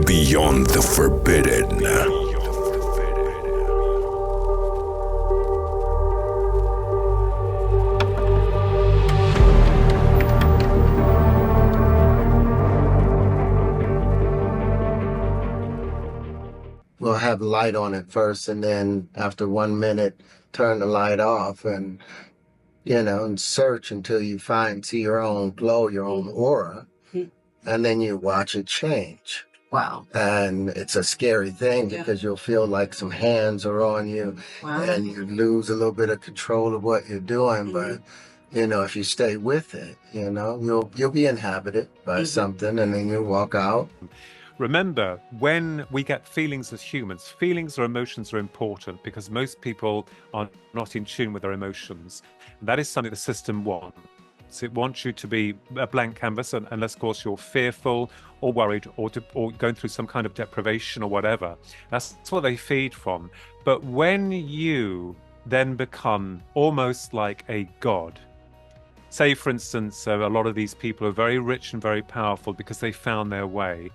Beyond the forbidden. We'll have light on it first, and then after 1 minute, turn the light off and, and search until you see your own glow, your own aura, and then you watch it change. Wow. And it's a scary thing because you'll feel like some hands are on you and you lose a little bit of control of what you're doing. But, if you stay with it, you'll be inhabited by something, and then you walk out. Remember, when we get feelings as humans, feelings or emotions are important because most people are not in tune with their emotions. That is something the system wants. It wants you to be a blank canvas unless, of course, you're fearful or worried or going through some kind of deprivation or whatever. That's what they feed from. But when you then become almost like a god, say, for instance, a lot of these people are very rich and very powerful because they found their way.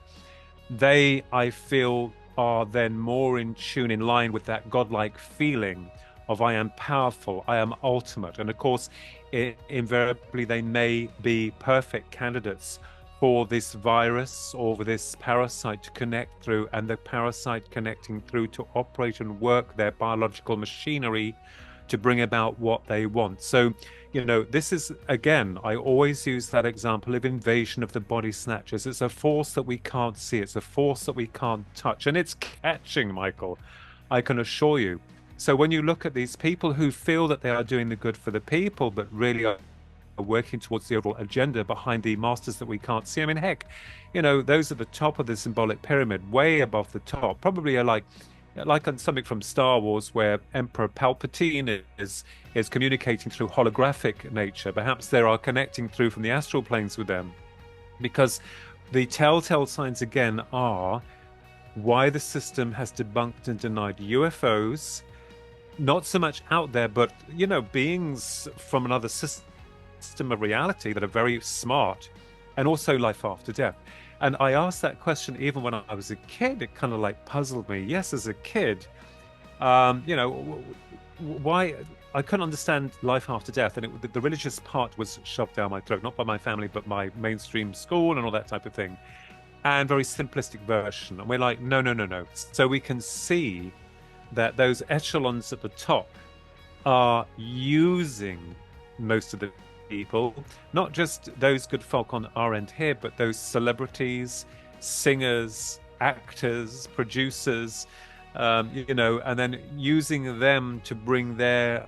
They, I feel, are then more in tune, in line with that godlike feeling of I am powerful, I am ultimate. And of course, invariably, they may be perfect candidates for this virus or for this parasite to connect through, and the parasite connecting through to operate and work their biological machinery to bring about what they want. So, this is, again, I always use that example of invasion of the body snatchers. It's a force that we can't see. It's a force that we can't touch. And it's catching, Michael, I can assure you. So when you look at these people who feel that they are doing the good for the people, but really are working towards the overall agenda behind the masters that we can't see. I mean, heck, those at the top of the symbolic pyramid, way above the top, probably are like something from Star Wars where Emperor Palpatine is communicating through holographic nature. Perhaps they are connecting through from the astral planes with them. Because the telltale signs, again, are why the system has debunked and denied UFOs, not so much out there, but, beings from another system of reality that are very smart, and also life after death. And I asked that question even when I was a kid. It kind of like puzzled me. Yes, as a kid, why I couldn't understand life after death. And the religious part was shoved down my throat, not by my family, but my mainstream school and all that type of thing. And very simplistic version. And we're like, no. So we can see that those echelons at the top are using most of the people, not just those good folk on our end here, but those celebrities, singers, actors, producers, and then using them to bring their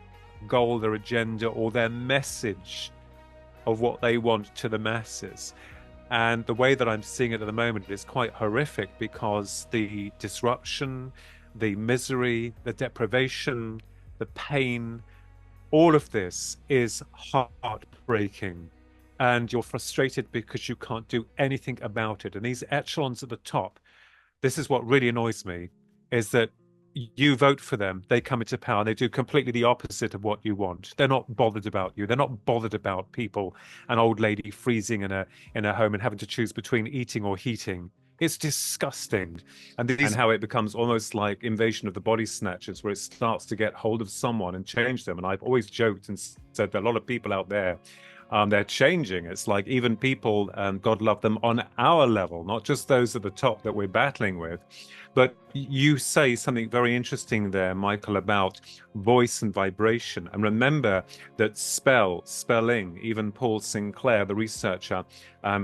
goal, their agenda, or their message of what they want to the masses. And the way that I'm seeing it at the moment is quite horrific, because the disruption, the misery, the deprivation, the pain, all of this is heartbreaking, and you're frustrated because you can't do anything about it. And these echelons at the top, this is what really annoys me, is that you vote for them, they come into power, and they do completely the opposite of what you want. They're not bothered about you. They're not bothered about people, an old lady freezing in a home and having to choose between eating or heating. It's disgusting. And this is how it becomes almost like invasion of the body snatchers, where it starts to get hold of someone and change them. And I've always joked and said that a lot of people out there, they're changing. It's like even people, God love them, on our level, not just those at the top that we're battling with. But you say something very interesting there, Michael, about voice and vibration. And remember that spelling, even Paul Sinclair, the researcher,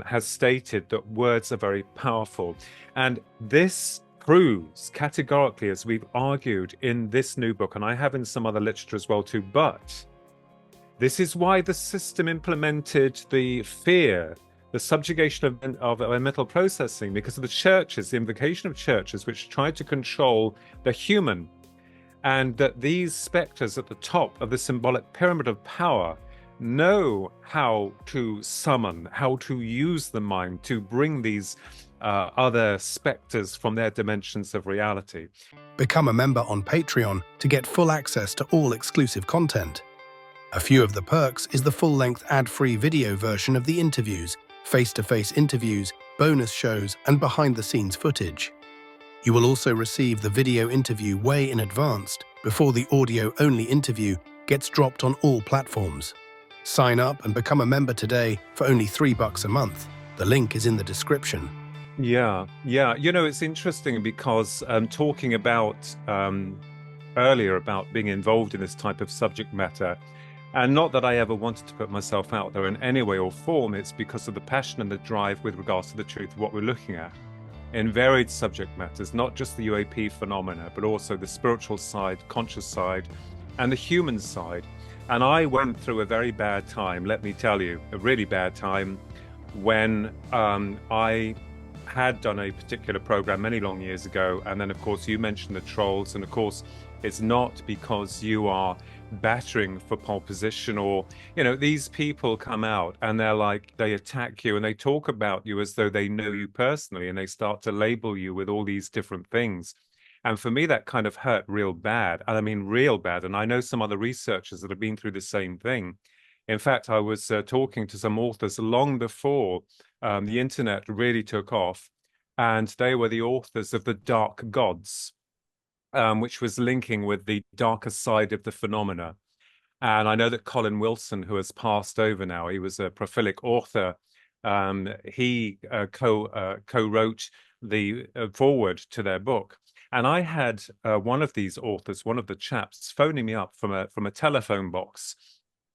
has stated that words are very powerful. And this proves categorically, as we've argued in this new book, and I have in some other literature as well too, but this is why the system implemented the fear, the subjugation of mental processing, because of the churches, the invocation of churches, which tried to control the human. And that these spectres at the top of the symbolic pyramid of power know how to summon, how to use the mind to bring these other spectres from their dimensions of reality. Become a member on Patreon to get full access to all exclusive content. A few of the perks is the full-length ad-free video version of the interviews, face-to-face interviews, bonus shows, and behind-the-scenes footage. You will also receive the video interview way in advance before the audio-only interview gets dropped on all platforms. Sign up and become a member today for only $3 a month. The link is in the description. Yeah. You know, it's interesting because talking about earlier about being involved in this type of subject matter, and not that I ever wanted to put myself out there in any way or form, it's because of the passion and the drive with regards to the truth of what we're looking at in varied subject matters, not just the UAP phenomena, but also the spiritual side, conscious side, and the human side. And I went through a very bad time, let me tell you, a really bad time, when I had done a particular program many long years ago. And then, of course, you mentioned the trolls. And of course, it's not because you are battering for pole position or, you know, these people come out and they're like, they attack you and they talk about you as though they know you personally, and they start to label you with all these different things. And for me, that kind of hurt real bad. And I mean, real bad. And I know some other researchers that have been through the same thing. In fact, I was talking to some authors long before the internet really took off, and they were the authors of The Dark Gods, which was linking with the darker side of the phenomena. And I know that Colin Wilson, who has passed over now, he was a prolific author. He co-wrote the foreword to their book. And I had one of these authors, one of the chaps, phoning me up from a telephone box,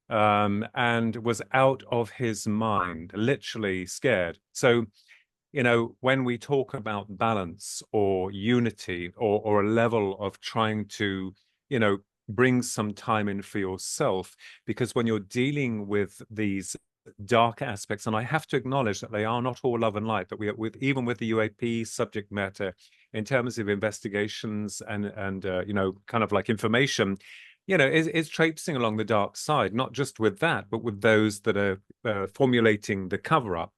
and was out of his mind, literally scared. So, you know, when we talk about balance or unity or a level of trying to, you know, bring some time in for yourself, because when you're dealing with these dark aspects, and I have to acknowledge that they are not all love and light, but we are even with the UAP subject matter in terms of investigations and you know, kind of like information, you know, is traipsing along the dark side, not just with that, but with those that are formulating the cover-up.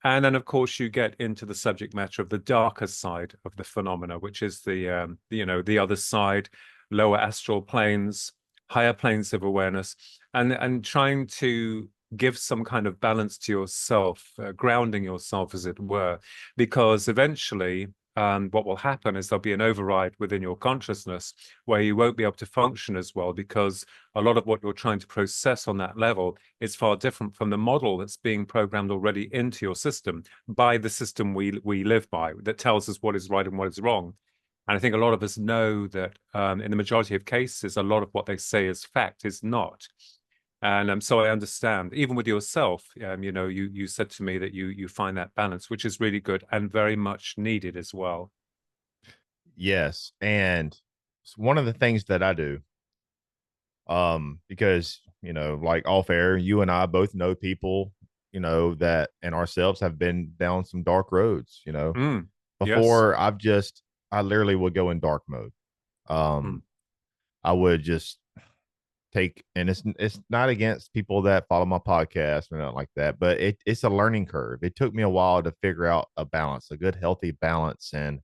And then, of course, you get into the subject matter of the darker side of the phenomena, which is the you know, the other side, lower astral planes, higher planes of awareness, and trying to give some kind of balance to yourself, grounding yourself, as it were, because eventually what will happen is there'll be an override within your consciousness where you won't be able to function as well, because a lot of what you're trying to process on that level is far different from the model that's being programmed already into your system by the system we live by, that tells us what is right and what is wrong. And I think a lot of us know that in the majority of cases, a lot of what they say is fact is not. And so I understand, even with yourself, you know, you said to me that you find that balance, which is really good and very much needed as well. Yes, and one of the things that I do, because, you know, like off air, you and I both know people, you know, that and ourselves have been down some dark roads, you know. Yes. Before I literally would go in dark mode. I would just take, and it's not against people that follow my podcast or nothing like that, but it's a learning curve. It took me a while to figure out a balance, a good healthy balance, and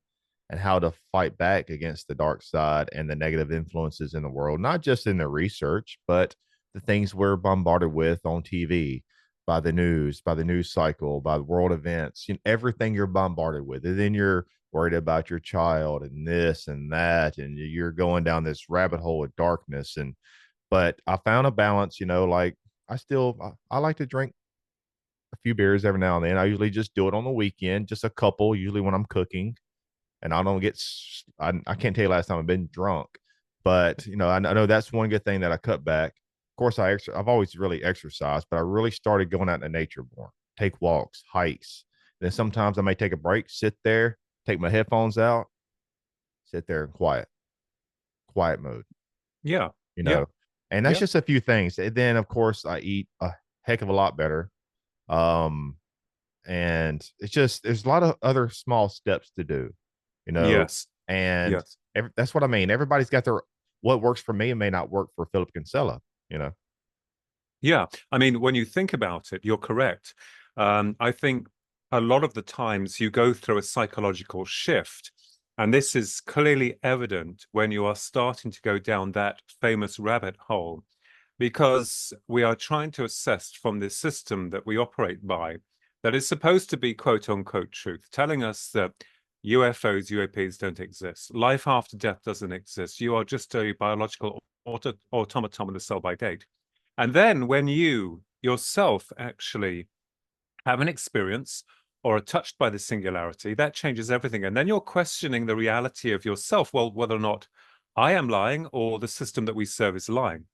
how to fight back against the dark side and the negative influences in the world, not just in the research, but the things we're bombarded with on TV, by the news cycle, by the world events, you know, everything you're bombarded with. And then you're worried about your child and this and that, and you're going down this rabbit hole of darkness. But I found a balance, you know, like I like to drink a few beers every now and then. I usually just do it on the weekend, just a couple, usually when I'm cooking. And I don't get, I can't tell you last time I've been drunk, but you know, I know that's one good thing that I cut back. Of course, I've always really exercised, but I really started going out in nature more, take walks, hikes. Then sometimes I may take a break, sit there, take my headphones out, sit there in quiet mode. Yeah. You know, and that's Yeah. just a few things. And then of course I eat a heck of a lot better. And it's just, there's a lot of other small steps to do, you know. Yes. And that's what I mean. Everybody's got their, what works for me may not work for Philip Kinsella, you know. Yeah, I mean, when you think about it, you're correct. I think a lot of the times you go through a psychological shift, and this is clearly evident when you are starting to go down that famous rabbit hole, because we are trying to assess from the system that we operate by that is supposed to be quote unquote truth, telling us that UFOs, UAPs don't exist. Life after death doesn't exist. You are just a biological automaton with a sell-by date. And then when you yourself actually have an experience or are touched by the singularity, that changes everything. And then you're questioning the reality of yourself. Well, whether or not I am lying or the system that we serve is lying.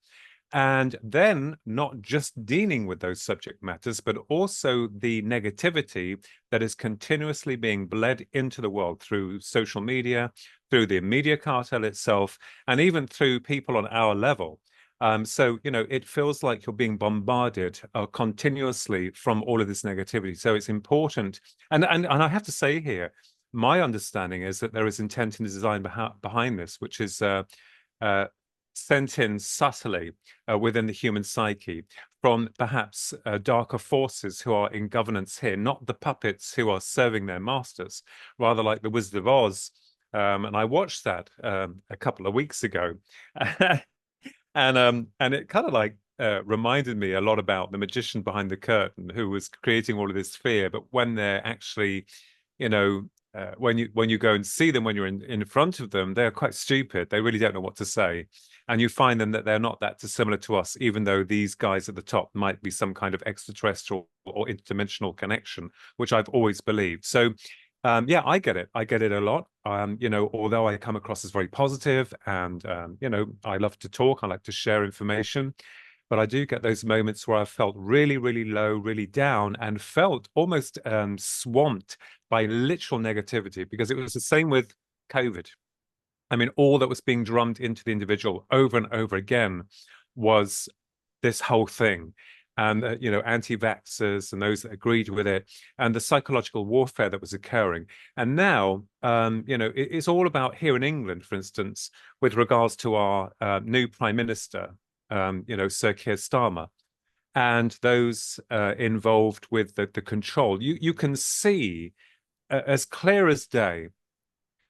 And then not just dealing with those subject matters, but also the negativity that is continuously being bled into the world through social media, through the media cartel itself, and even through people on our level. So, it feels like you're being bombarded continuously from all of this negativity. So it's important. And I have to say here, my understanding is that there is intent and design behind this, which is sent in subtly within the human psyche from perhaps darker forces who are in governance here, not the puppets who are serving their masters, rather like the Wizard of Oz. And I watched that a couple of weeks ago. And it kind of like reminded me a lot about the magician behind the curtain who was creating all of this fear. But when they're actually, when you go and see them, when you're in front of them, they're quite stupid. They really don't know what to say. And you find them that they're not that dissimilar to us, even though these guys at the top might be some kind of extraterrestrial or interdimensional connection, which I've always believed. So yeah, I get it. I get it a lot. Although I come across as very positive and, I love to talk, I like to share information, but I do get those moments where I felt really, really low, really down, and felt almost swamped by literal negativity, because it was the same with COVID. I mean, all that was being drummed into the individual over and over again was this whole thing. And, anti-vaxxers and those that agreed with it, and the psychological warfare that was occurring. And now, it's all about here in England, for instance, with regards to our new Prime Minister, Sir Keir Starmer, and those involved with the control. You can see as clear as day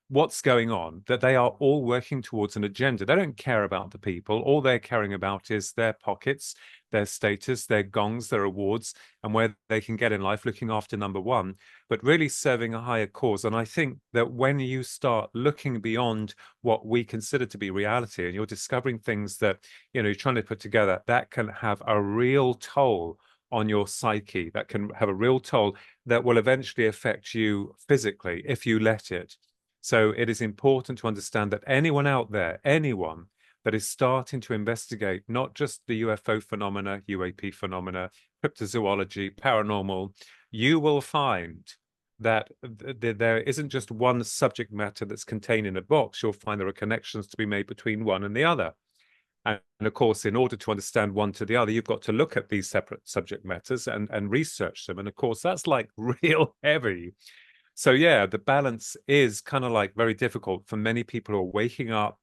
what's going on, that they are all working towards an agenda. They don't care about the people. All they're caring about is their pockets, their status, their gongs, their awards, and where they can get in life, looking after number one, but really serving a higher cause. And I think that when you start looking beyond what we consider to be reality, and you're discovering things that, you're trying to put together, that can have a real toll on your psyche, that can have a real toll that will eventually affect you physically if you let it. So it is important to understand that anyone out there, anyone that is starting to investigate not just the UFO phenomena, UAP phenomena, cryptozoology, paranormal, you will find that there isn't just one subject matter that's contained in a box. You'll find there are connections to be made between one and the other. And of course, in order to understand one to the other, you've got to look at these separate subject matters and research them. And of course, that's like real heavy. So yeah, the balance is kind of like very difficult for many people who are waking up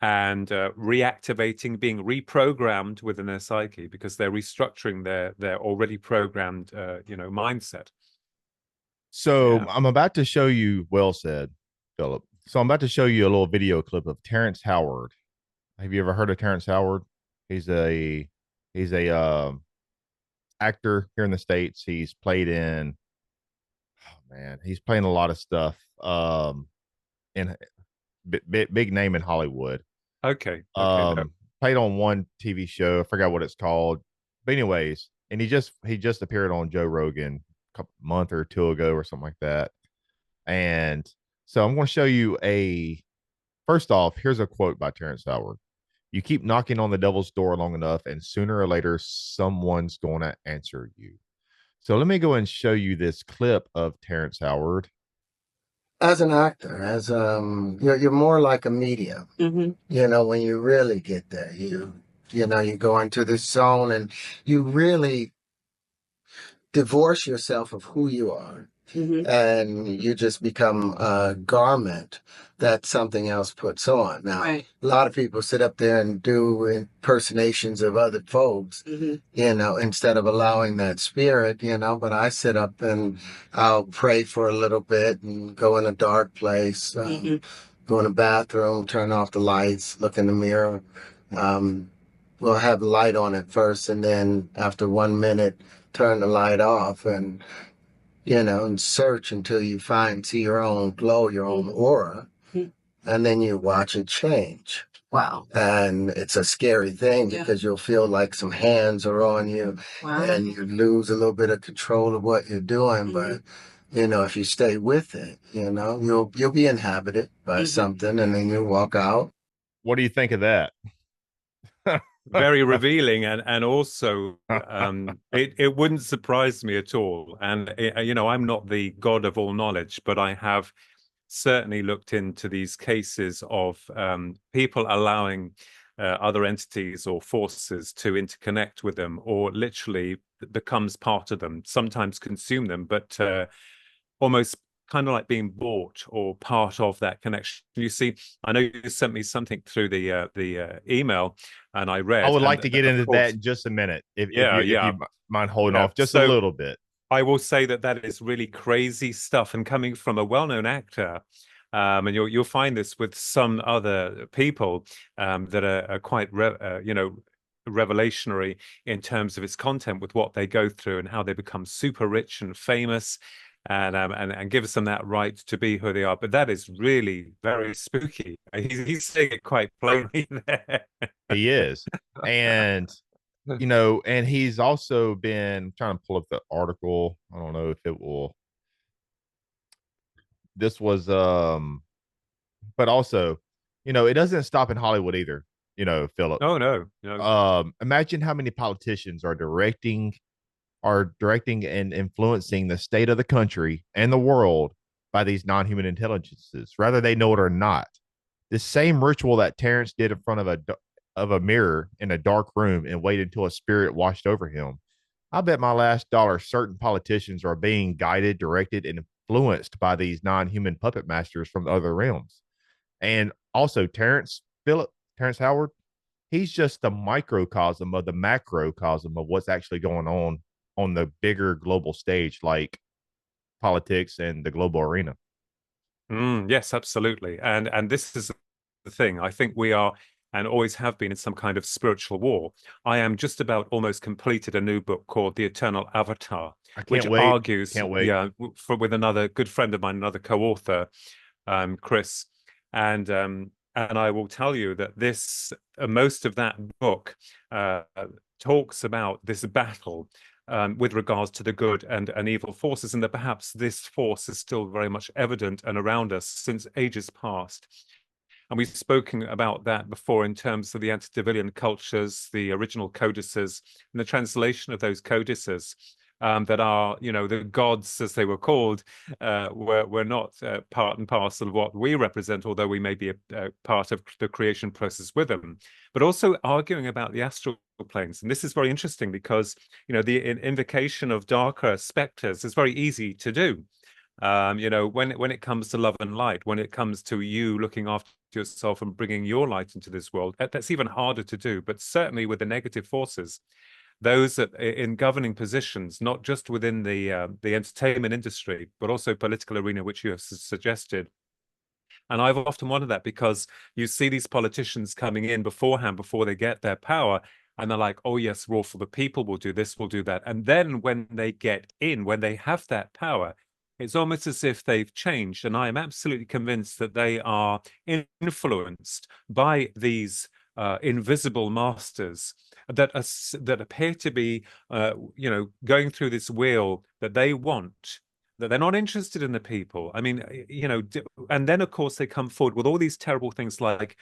and reactivating, being reprogrammed within their psyche, because they're restructuring their already programmed, mindset. So Yeah. I'm about to show you, well said, Philip. So I'm about to show you a little video clip of Terrence Howard. Have you ever heard of Terrence Howard? He's a actor here in the States. He's played in, oh man, he's playing a lot of stuff. In big name in Hollywood. Okay. Played on one TV show. I forgot what it's called. But anyways, and he just appeared on Joe Rogan a month or two ago or something like that. And so I'm going to show you first off, here's a quote by Terrence Howard. You keep knocking on the devil's door long enough, and sooner or later, someone's going to answer you. So let me go and show you this clip of Terrence Howard. As an actor, you're more like a medium. When you really get there, you go into this zone and you really divorce yourself of who you are. And you just become a garment that something else puts on. Now, a lot of people sit up there and do impersonations of other folks, instead of allowing that spirit, but I sit up and I'll pray for a little bit and go in a dark place, go in the bathroom, turn off the lights, look in the mirror. We'll have the light on at first, and then after 1 minute, turn the light off, and and search until you see your own glow, your own aura, and then you watch it change. Wow. And it's a scary thing because you'll feel like some hands are on you. Wow. And you lose a little bit of control of what you're doing. But, if you stay with it, you'll be inhabited by something, and then you'll walk out. What do you think of that? Very revealing, and also it wouldn't surprise me at all. And I'm not the god of all knowledge, but I have certainly looked into these cases of people allowing other entities or forces to interconnect with them, or literally becomes part of them, sometimes consume them, but almost kind of like being bought or part of that connection. You see, I know you sent me something through the email, and I read. I would like and, to get into that in just a minute, if you mind holding off just a little bit. I will say that is really crazy stuff, and coming from a well-known actor, and you'll find this with some other people that are quite revelationary in terms of its content, with what they go through and how they become super rich and famous, and gives them that right to be who they are. But that is really very spooky. He's saying it quite plainly there. He is, and and he's also been trying to pull up the article. I don't know if it will. This was but also, it doesn't stop in Hollywood either. Philip. Oh no. Imagine how many politicians are directing and influencing the state of the country and the world by these non-human intelligences, whether they know it or not. The same ritual that Terrence did in front of a mirror in a dark room and waited until a spirit washed over him. I bet my last dollar certain politicians are being guided, directed, and influenced by these non-human puppet masters from the other realms. And also Terrence Howard, he's just the microcosm of the macrocosm of what's actually going on the bigger global stage, like politics and the global arena. Yes, absolutely. And this is the thing. I think we are, and always have been, in some kind of spiritual war. I am just about almost completed a new book called The Eternal Avatar, which argues, with another good friend of mine, another co-author, Chris, and I will tell you that this most of that book talks about this battle with regards to the good and evil forces, and that perhaps this force is still very much evident and around us since ages past. And we've spoken about that before in terms of the antediluvian cultures, the original codices, and the translation of those codices that are, the gods, as they were called, were not part and parcel of what we represent, although we may be a part of the creation process with them. But also arguing about the astral planes. And this is very interesting because, the invocation of darker spectres is very easy to do. When it comes to love and light, when it comes to you looking after yourself and bringing your light into this world, that's even harder to do. But certainly with the negative forces, those that in governing positions, not just within the entertainment industry, but also political arena, which you have suggested. And I've often wondered that, because you see these politicians coming in beforehand, before they get their power, and they're like, oh yes, we're all for the people, we'll do this, we'll do that. And then when they get in, when they have that power, it's almost as if they've changed. And I am absolutely convinced that they are influenced by these invisible masters that appear to be, going through this wheel that they want, that they're not interested in the people. I mean, and then of course they come forward with all these terrible things like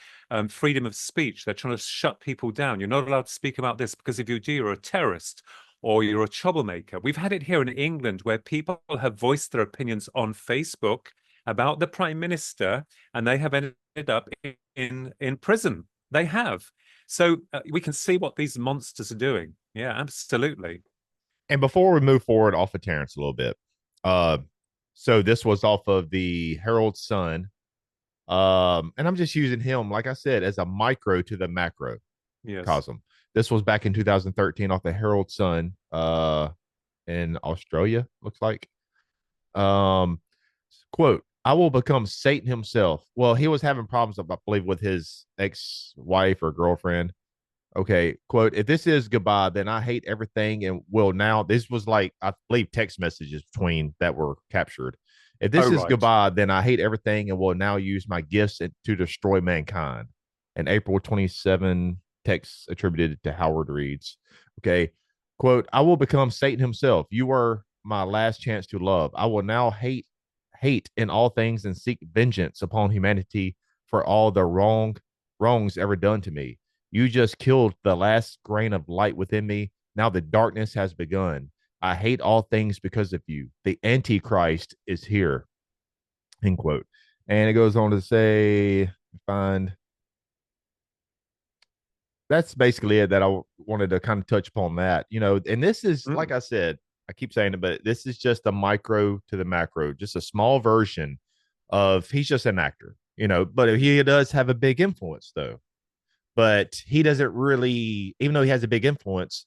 freedom of speech. They're trying to shut people down. You're not allowed to speak about this, because if you do, you're a terrorist or you're a troublemaker. We've had it here in England where people have voiced their opinions on Facebook about the Prime Minister, and they have ended up in prison. They have. So we can see what these monsters are doing. Yeah, absolutely. And before we move forward off of Terrence a little bit, so this was off of the Herald Sun, and I'm just using him, like I said, as a micro to the macro cosm. This was back in 2013 off the Herald Sun, in Australia, looks like. Quote, I will become Satan himself. Well, he was having problems, I believe, with his ex-wife or girlfriend. Okay, quote, if this is goodbye, then I hate everything and will now. This was like, I believe, text messages between that were captured. If Oh, this is right. goodbye, then I hate everything and will now use my gifts to destroy mankind. And April 27 text attributed to Howard reads, okay, quote, I will become Satan himself. You were my last chance to love. I will now hate in all things and seek vengeance upon humanity for all the wrongs ever done to me. You just killed the last grain of light within me. Now the darkness has begun. I hate all things because of you. The Antichrist is here. End quote. And it goes on to say, find that's basically it that I wanted to kind of touch upon that, and this is, like I said, I keep saying it, but this is just a micro to the macro, just a small version of he's just an actor, but he does have a big influence though. But he doesn't really, even though he has a big influence,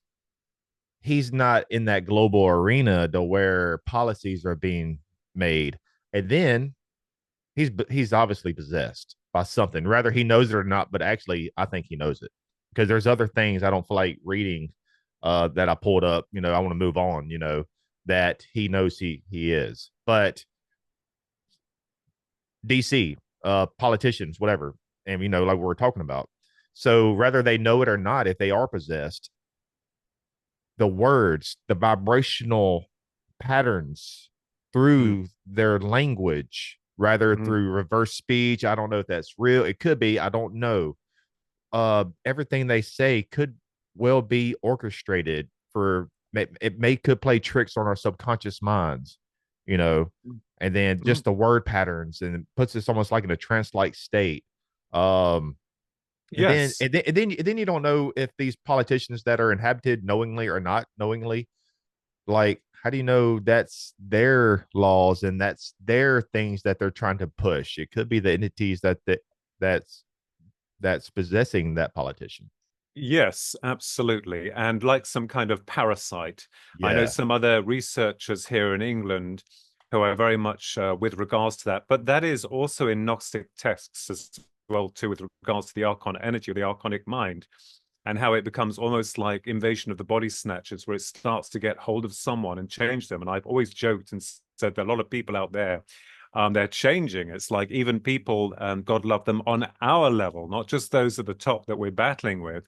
he's not in that global arena to where policies are being made. And then he's obviously possessed by something. Rather he knows it or not, but actually I think he knows it because there's other things I don't feel like reading that I pulled up. I want to move on. That he knows he is, but DC politicians, whatever, and like we're talking about. So whether they know it or not, if they are possessed, the words, the vibrational patterns through their language, rather through reverse speech. I don't know if that's real. It could be. I don't know. Everything they say could well be orchestrated for could play tricks on our subconscious minds, and then just the word patterns and it puts us almost like in a trance-like state. And then, Yes. and then you don't know if these politicians that are inhabited knowingly or not knowingly, like, how do you know that's their laws and that's their things that they're trying to push? It could be the entities that's possessing that politician. Yes, absolutely. And like some kind of parasite. I know Yeah. some other researchers here in England who are very much with regards to that. But that is also in Gnostic texts as well, too, with regards to the Archonic energy or the Archonic mind, and how it becomes almost like Invasion of the Body Snatchers, where it starts to get hold of someone and change them. And I've always joked and said that a lot of people out there, they're changing. It's like even people, God love them, on our level, not just those at the top that we're battling with.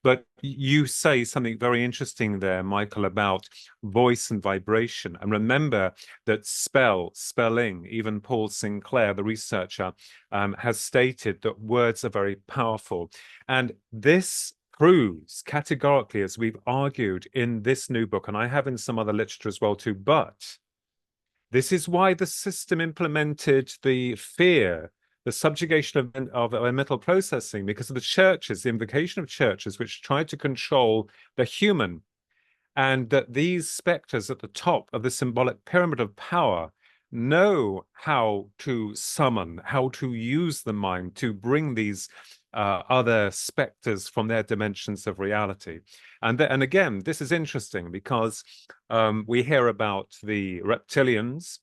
But you say something very interesting there, Michael, about voice and vibration. And remember that spelling, even Paul Sinclair, the researcher, has stated that words are very powerful. And this proves categorically, as we've argued in this new book, and I have in some other literature as well too, but this is why the system implemented the fear, the subjugation of mental processing, because of the churches, the invocation of churches, which tried to control the human. And that these spectres at the top of the symbolic pyramid of power know how to summon, how to use the mind to bring these other spectres from their dimensions of reality. And again, this is interesting because we hear about the reptilians,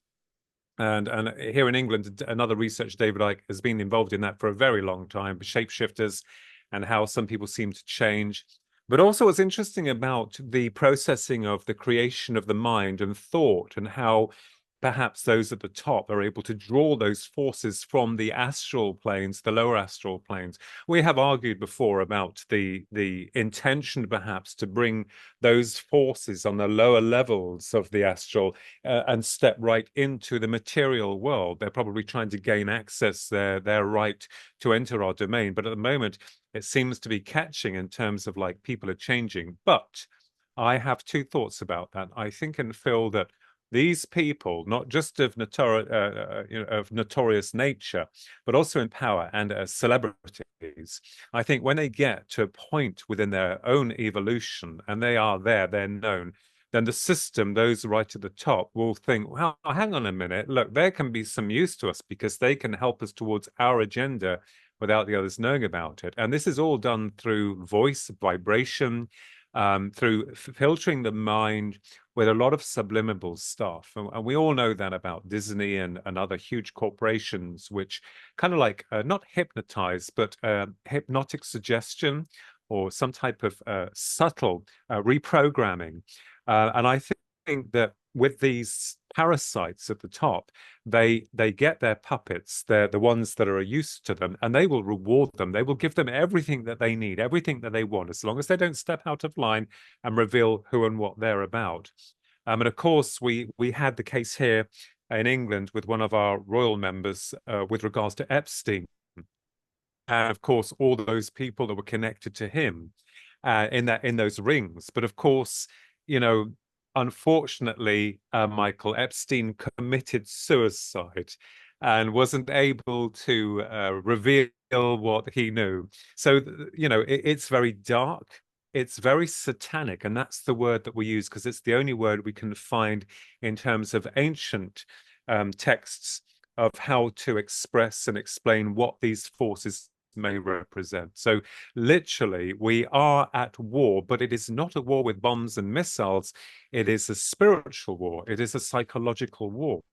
and here in England, another researcher, David Icke, has been involved in that for a very long time, shapeshifters, and how some people seem to change. But also what's interesting about the processing of the creation of the mind and thought, and how perhaps those at the top are able to draw those forces from the astral planes, the lower astral planes. We have argued before about the intention perhaps to bring those forces on the lower levels of the astral and step right into the material world. They're probably trying to gain access, their right to enter our domain. But at the moment, it seems to be catching in terms of like people are changing. But I have two thoughts about that. I think and feel that these people, not just of notorious nature, but also in power and as celebrities, I think when they get to a point within their own evolution and they are there, they're known, then the system, those right at the top, will think, well, hang on a minute, look, there can be some use to us because they can help us towards our agenda without the others knowing about it. And this is all done through voice, vibration, through filtering the mind with a lot of subliminal stuff. And we all know that about Disney and other huge corporations, which kind of like not hypnotize, but hypnotic suggestion or some type of subtle reprogramming. And I think that with these parasites at the top, they get their puppets, they're the ones that are used to them, and they will reward them. They will give them everything that they need, everything that they want, as long as they don't step out of line and reveal who and what they're about. And of course, we had the case here in England with one of our royal members with regards to Epstein. And of course, all those people that were connected to him in those rings. But of course, you know, unfortunately, Michael Epstein committed suicide and wasn't able to reveal what he knew. So, you know, it's very dark. It's very satanic, and that's the word that we use because it's the only word we can find in terms of ancient texts of how to express and explain what these forces may represent. So literally, we are at war, but it is not a war with bombs and missiles. It is a spiritual war. It is a psychological war.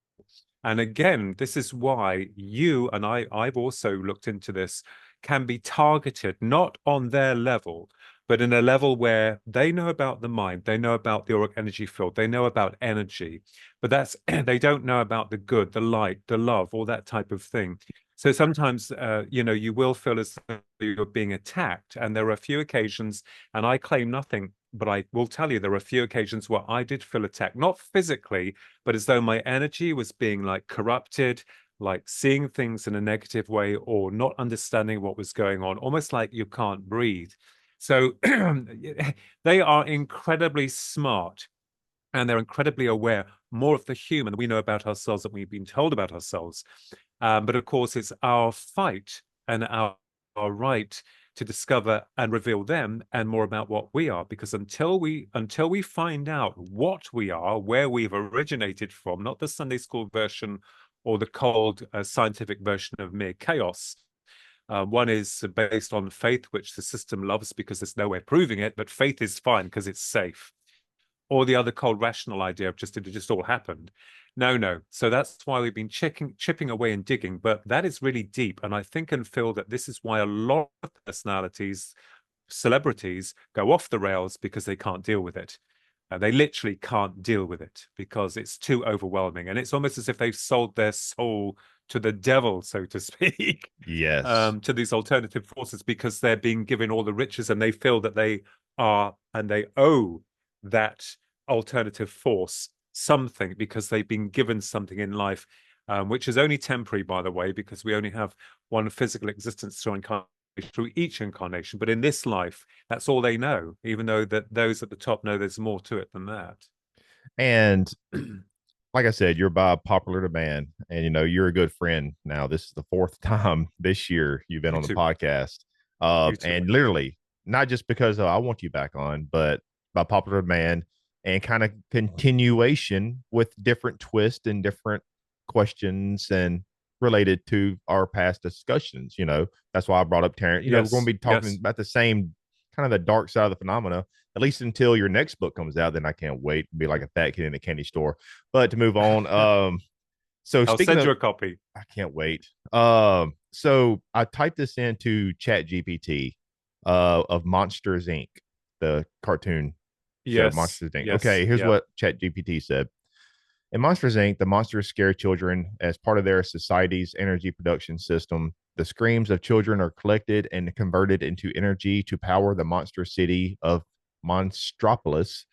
And again, this is why you and I've also looked into this, can be targeted not on their level, but in a level where they know about the mind, they know about the auric energy field, they know about energy, but that's they don't know about the good, the light, the love, all that type of thing. So sometimes, you know, you will feel as though you're being attacked, and there are a few occasions, and I claim nothing, but I will tell you there are a few occasions where I did feel attacked, not physically, but as though my energy was being like corrupted, like seeing things in a negative way or not understanding what was going on, almost like you can't breathe. So they are incredibly smart and they're incredibly aware, more of the human we know about ourselves than we've been told about ourselves. But of course, it's our fight and our right to discover and reveal them and more about what we are. Because until we find out what we are, where we've originated from, not the Sunday school version or the cold scientific version of mere chaos. One is based on faith, which the system loves because there's no way of proving it, but faith is fine because it's safe. Or the other cold rational idea of it just all happened. No. So that's why we've been chipping away and digging, but that is really deep. And I think and feel that this is why a lot of personalities, celebrities, go off the rails because they can't deal with it. They literally can't deal with it because it's too overwhelming. And it's almost as if they've sold their soul to the devil, so to speak. Yes. To these alternative forces because they're being given all the riches and they feel that they are and they owe that alternative force something because they've been given something in life, which is only temporary, by the way, because we only have one physical existence through each incarnation. But in this life, that's all they know, even though that those at the top know there's more to it than that. And like I said, you're by popular demand, and you know you're a good friend now. This is the fourth time this year you've been on the podcast, and literally not just because I want you back on, but by popular demand and kind of continuation with different twists and different questions and related to our past discussions. You know, that's why I brought up Terrence. You know, we're going to be talking about the same kind of the dark side of the phenomena, at least until your next book comes out. Then I can't wait to be like a fat kid in a candy store. But to move on, so I'll send you a copy. I can't wait. So I typed this into Chat GPT of Monsters Inc., the cartoon show Monsters Inc. Okay, here's what Chat GPT said. In Monsters Inc., the monsters scare children as part of their society's energy production system. The screams of children are collected and converted into energy to power the monster city of Monstropolis.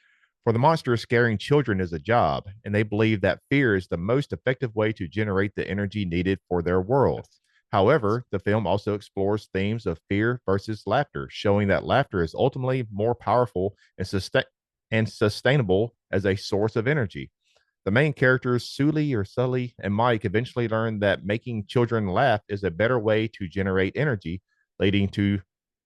For the monsters, scaring children is a job, and they believe that fear is the most effective way to generate the energy needed for their world. However, the film also explores themes of fear versus laughter, showing that laughter is ultimately more powerful and sustainable as a source of energy. The main characters, Sully, and Mike, eventually learn that making children laugh is a better way to generate energy, leading to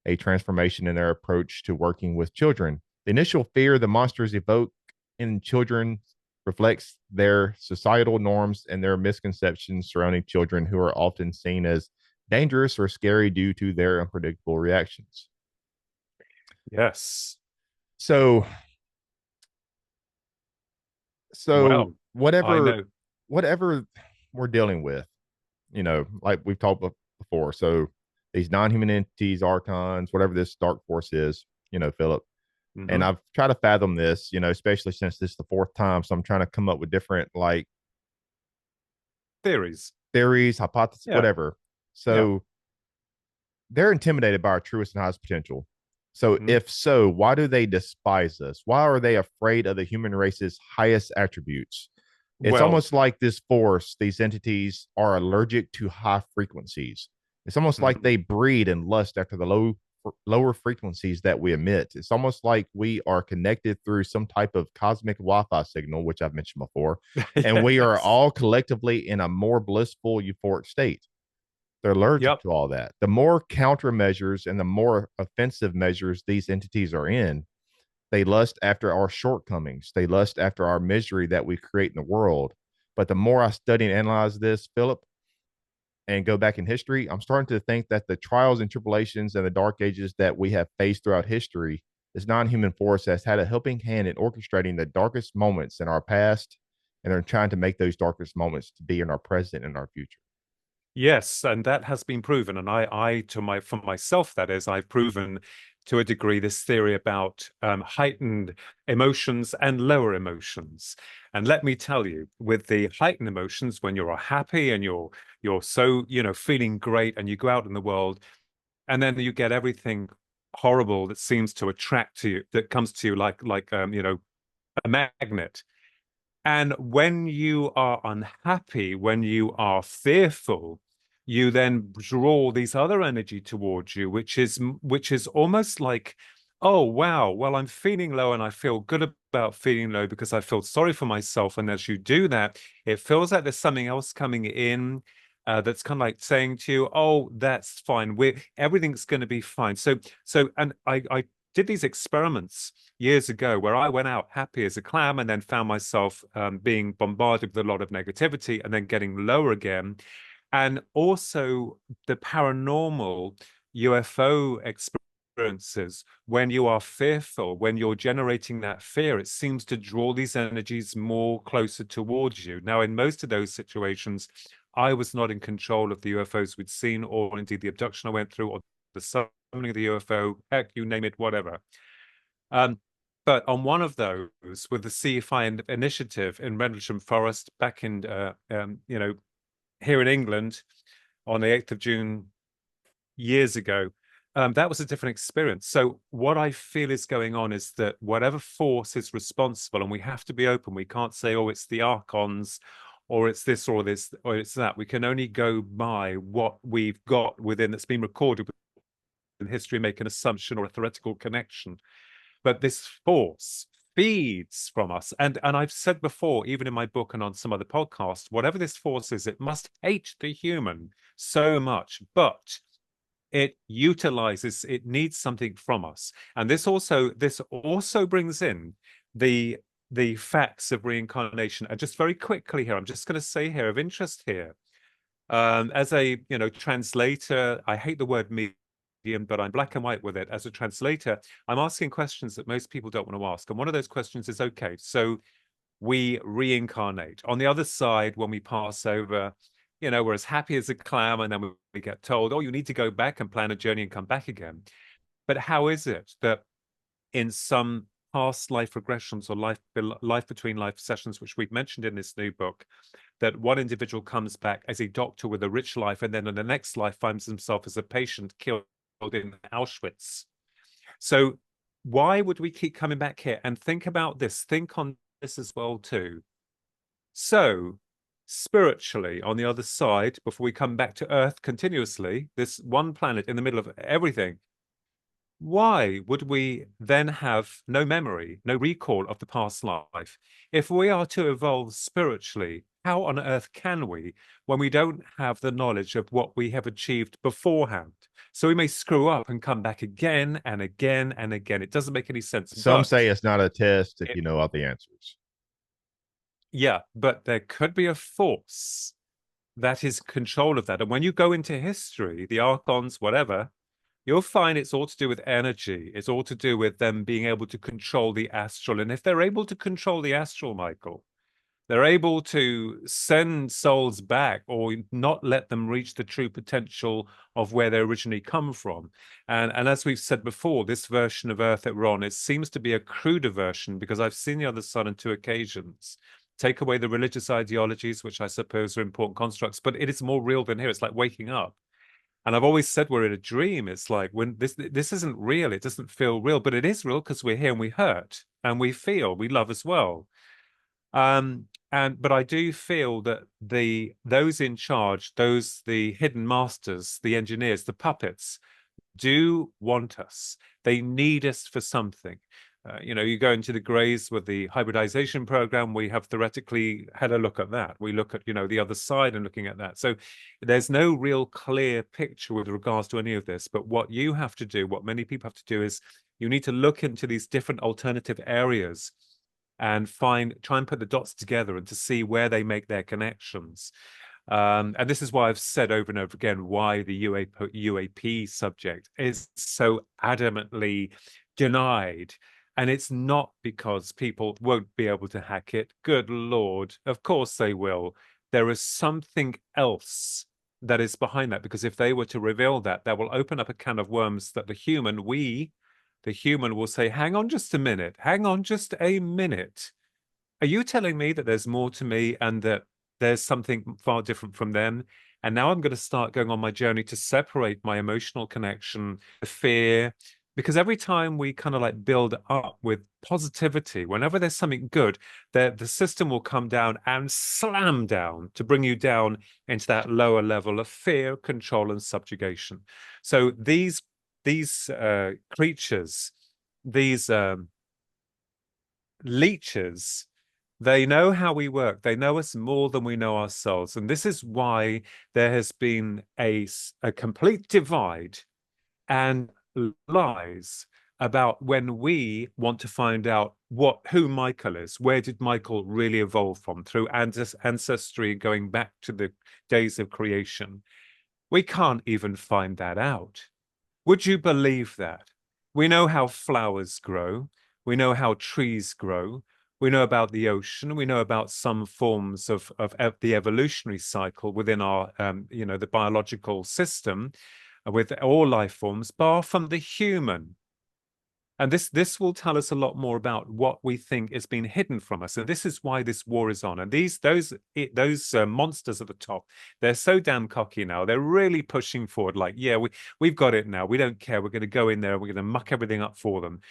a transformation in their approach to working with children. The initial fear the monsters evoke in children reflects their societal norms and their misconceptions surrounding children, who are often seen as dangerous or scary due to their unpredictable reactions. Yes. So well, whatever we're dealing with, you know, like we've talked before. So these non-human entities, archons, whatever this dark force is, Philip. And I've tried to fathom this, especially since this is the fourth time. So I'm trying to come up with different like theories, hypotheses, whatever. So they're intimidated by our truest and highest potential. So if so, why do they despise us? Why are they afraid of the human race's highest attributes? It's almost like this force, these entities are allergic to high frequencies. It's almost like they breed and lust after the lower frequencies that we emit. It's almost like we are connected through some type of cosmic Wi-Fi signal, which I've mentioned before, and we are all collectively in a more blissful, euphoric state. They're allergic to all that. The more countermeasures and the more offensive measures these entities are in, they lust after our shortcomings. They lust after our misery that we create in the world. But the more I study and analyze this, Philip, and go back in history, I'm starting to think that the trials and tribulations and the dark ages that we have faced throughout history, this non-human force has had a helping hand in orchestrating the darkest moments in our past, and they're trying to make those darkest moments to be in our present and our future. Yes, and that has been proven. And for myself, that is, I've proven to a degree this theory about heightened emotions and lower emotions. And let me tell you, with the heightened emotions, when you're happy and you're so, feeling great, and you go out in the world, and then you get everything horrible that seems to attract to you, that comes to you like a magnet. And when you are unhappy, when you are fearful, you then draw these other energy towards you, which is almost like, oh, wow, well, I'm feeling low and I feel good about feeling low because I feel sorry for myself. And as you do that, it feels like there's something else coming in that's kind of like saying to you, oh, that's fine. Everything's going to be fine. And I did these experiments years ago where I went out happy as a clam and then found myself being bombarded with a lot of negativity and then getting lower again. And also the paranormal UFO experiences, when you are fearful, when you're generating that fear, it seems to draw these energies more closer towards you. Now, in most of those situations, I was not in control of the UFOs we'd seen, or indeed the abduction I went through, or the summoning of the UFO, heck, you name it, whatever. But on one of those, with the Sea Find initiative in Rendlesham Forest back in, here in England on the 8th of June years ago, that was a different experience. So what I feel is going on is that whatever force is responsible, and we have to be open, we can't say, oh, it's the Archons, or it's this, or this, or it's that. We can only go by what we've got within that's been recorded in history, make an assumption or a theoretical connection. But this force feeds from us. And I've said before, even in my book and on some other podcasts, whatever this force is, it must hate the human so much, but it utilizes, it needs something from us. And this also brings in the facts of reincarnation. And just very quickly here, I'm just going to say here, of interest here, as a translator, I hate the word medium, but I'm black and white with it. As a translator, I'm asking questions that most people don't want to ask. And one of those questions is, okay, so we reincarnate. On the other side, when we pass over, we're as happy as a clam, and then we get told, oh, you need to go back and plan a journey and come back again. But how is it that in some past life regressions or life between life sessions, which we've mentioned in this new book, that one individual comes back as a doctor with a rich life, and then in the next life finds himself as a patient killed in Auschwitz? So why would we keep coming back here? And think about this, think on this as well too. So spiritually, on the other side, before we come back to Earth continuously, this one planet in the middle of everything, why would we then have no memory, no recall of the past life? If we are to evolve spiritually, how on earth can we when we don't have the knowledge of what we have achieved beforehand? So we may screw up and come back again and again and again. It doesn't make any sense. Some say it's not a test if you know all the answers. Yeah, but there could be a force that is control of that. And when you go into history, the Archons, whatever, you'll find it's all to do with energy. It's all to do with them being able to control the astral. And if they're able to control the astral, Michael, They're able to send souls back or not let them reach the true potential of where they originally come from. And as we've said before, this version of Earth that we're on, it seems to be a cruder version, because I've seen the other side on 2 occasions. Take away the religious ideologies, which I suppose are important constructs, but it is more real than here. It's like waking up. And I've always said we're in a dream. It's like, when this isn't real, it doesn't feel real, but it is real because we're here and we hurt and we feel, we love as well. But I do feel that those in charge, the hidden masters, the engineers, the puppets, do want us. They need us for something. You go into the Greys with the hybridization program, we have theoretically had a look at that. We look at, the other side and looking at that. So there's no real clear picture with regards to any of this. But what you have to do, what many people have to do, is you need to look into these different alternative areas and try and put the dots together and to see where they make their connections. And this is why I've said over and over again why the UAP subject is so adamantly denied. And it's not because people won't be able to hack it. Good Lord, of course they will. There is something else that is behind that, because if they were to reveal that, that will open up a can of worms that the human will say, hang on just a minute, hang on just a minute. Are you telling me that there's more to me and that there's something far different from them? And now I'm going to start going on my journey to separate my emotional connection, the fear, because every time we kind of like build up with positivity, whenever there's something good, the system will come down and slam down to bring you down into that lower level of fear, control, and subjugation. So these creatures, these leeches, they know how we work. They know us more than we know ourselves. And this is why there has been a complete divide and lies about when we want to find out who Michael is. Where did Michael really evolve from? Through ancestry going back to the days of creation. We can't even find that out. Would you believe that? We know how flowers grow. We know how trees grow. We know about the ocean. We know about some forms of the evolutionary cycle within our, the biological system with all life forms, bar from the human. And this will tell us a lot more about what we think is being hidden from us. And this is why this war is on. And those monsters at the top, they're so damn cocky now. They're really pushing forward like, yeah, we've got it now. We don't care. We're going to go in there. We're going to muck everything up for them.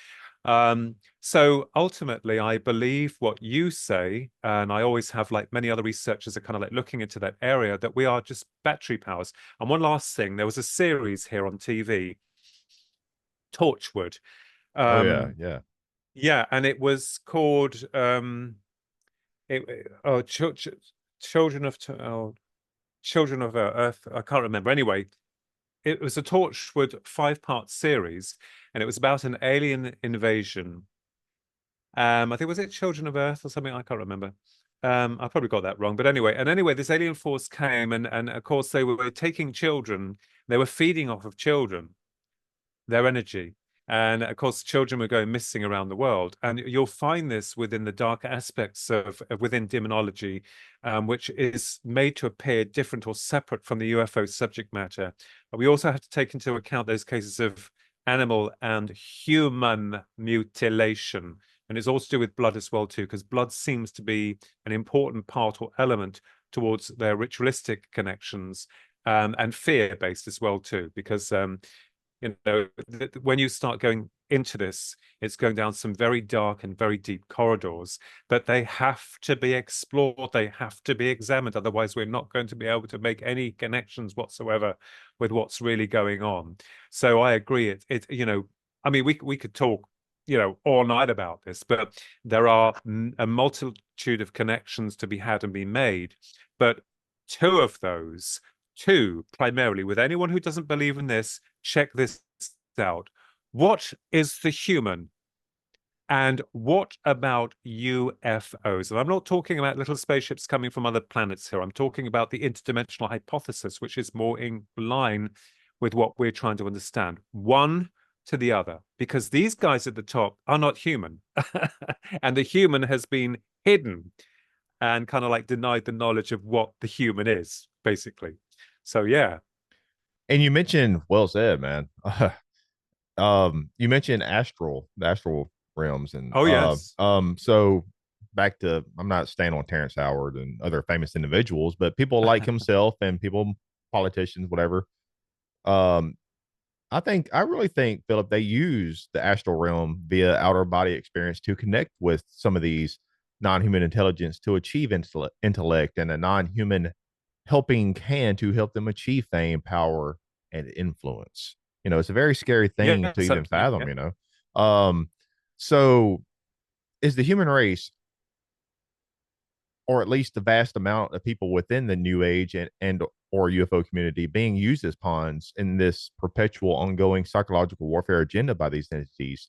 So ultimately, I believe what you say, and I always have, like many other researchers, are kind of like looking into that area, that we are just battery powers. And one last thing, there was a series here on TV, Torchwood. Yeah, and it was called Children of Earth. I can't remember. Anyway, it was a Torchwood 5-part series, and it was about an alien invasion. I think, was it Children of Earth or something? I can't remember. I probably got that wrong. But anyway, this alien force came, and of course they were taking children. They were feeding off of children, their energy. And of course, children were going missing around the world. And you'll find this within the dark aspects within demonology, which is made to appear different or separate from the UFO subject matter. But we also have to take into account those cases of animal and human mutilation. And it's all to do with blood as well, too, because blood seems to be an important part or element towards their ritualistic connections, and fear-based as well, too, because when you start going into this, it's going down some very dark and very deep corridors, but they have to be explored. They have to be examined. Otherwise, we're not going to be able to make any connections whatsoever with what's really going on. So I agree. I mean, we could talk, all night about this, but there are a multitude of connections to be had and be made. But two primarily, with anyone who doesn't believe in this, check this out. What is the human? And what about UFOs? And I'm not talking about little spaceships coming from other planets here. I'm talking about the interdimensional hypothesis, which is more in line with what we're trying to understand. One to the other, because these guys at the top are not human. And the human has been hidden. and kind of like denied the knowledge of what the human is, basically. So yeah. And you mentioned, well said, man. You mentioned the astral realms, and Oh yes. so back to, I'm not staying on Terrence Howard and other famous individuals, but people like himself and people, politicians, whatever. Um, I really think, Philip, they use the astral realm via outer body experience to connect with some of these non-human intelligence to achieve intellect and a non-human helping hand to help them achieve fame, power, and influence. It's a very scary thing to Yes, even absolutely. fathom. So is the human race, or at least the vast amount of people within the New Age and or UFO community, being used as pawns in this perpetual, ongoing psychological warfare agenda by these entities?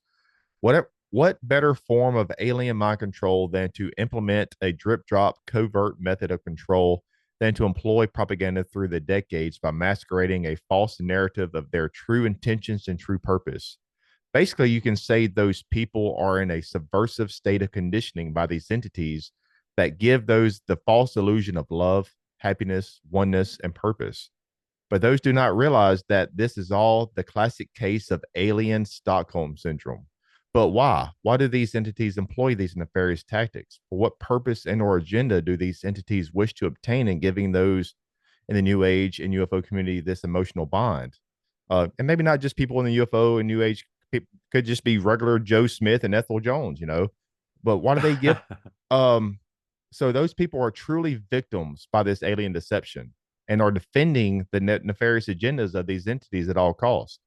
What better form of alien mind control than to implement a drip drop covert method of control, than to employ propaganda through the decades by masquerading a false narrative of their true intentions and true purpose? Basically, you can say those people are in a subversive state of conditioning by these entities that give those the false illusion of love, happiness, oneness, and purpose. But those do not realize that this is all the classic case of alien Stockholm syndrome. But why? Why do these entities employ these nefarious tactics? For what purpose and or agenda do these entities wish to obtain in giving those in the New Age and UFO community this emotional bond? And maybe not just people in the UFO and New Age, could just be regular Joe Smith and Ethel Jones, But why do they give? So those people are truly victims by this alien deception and are defending the nefarious agendas of these entities at all costs.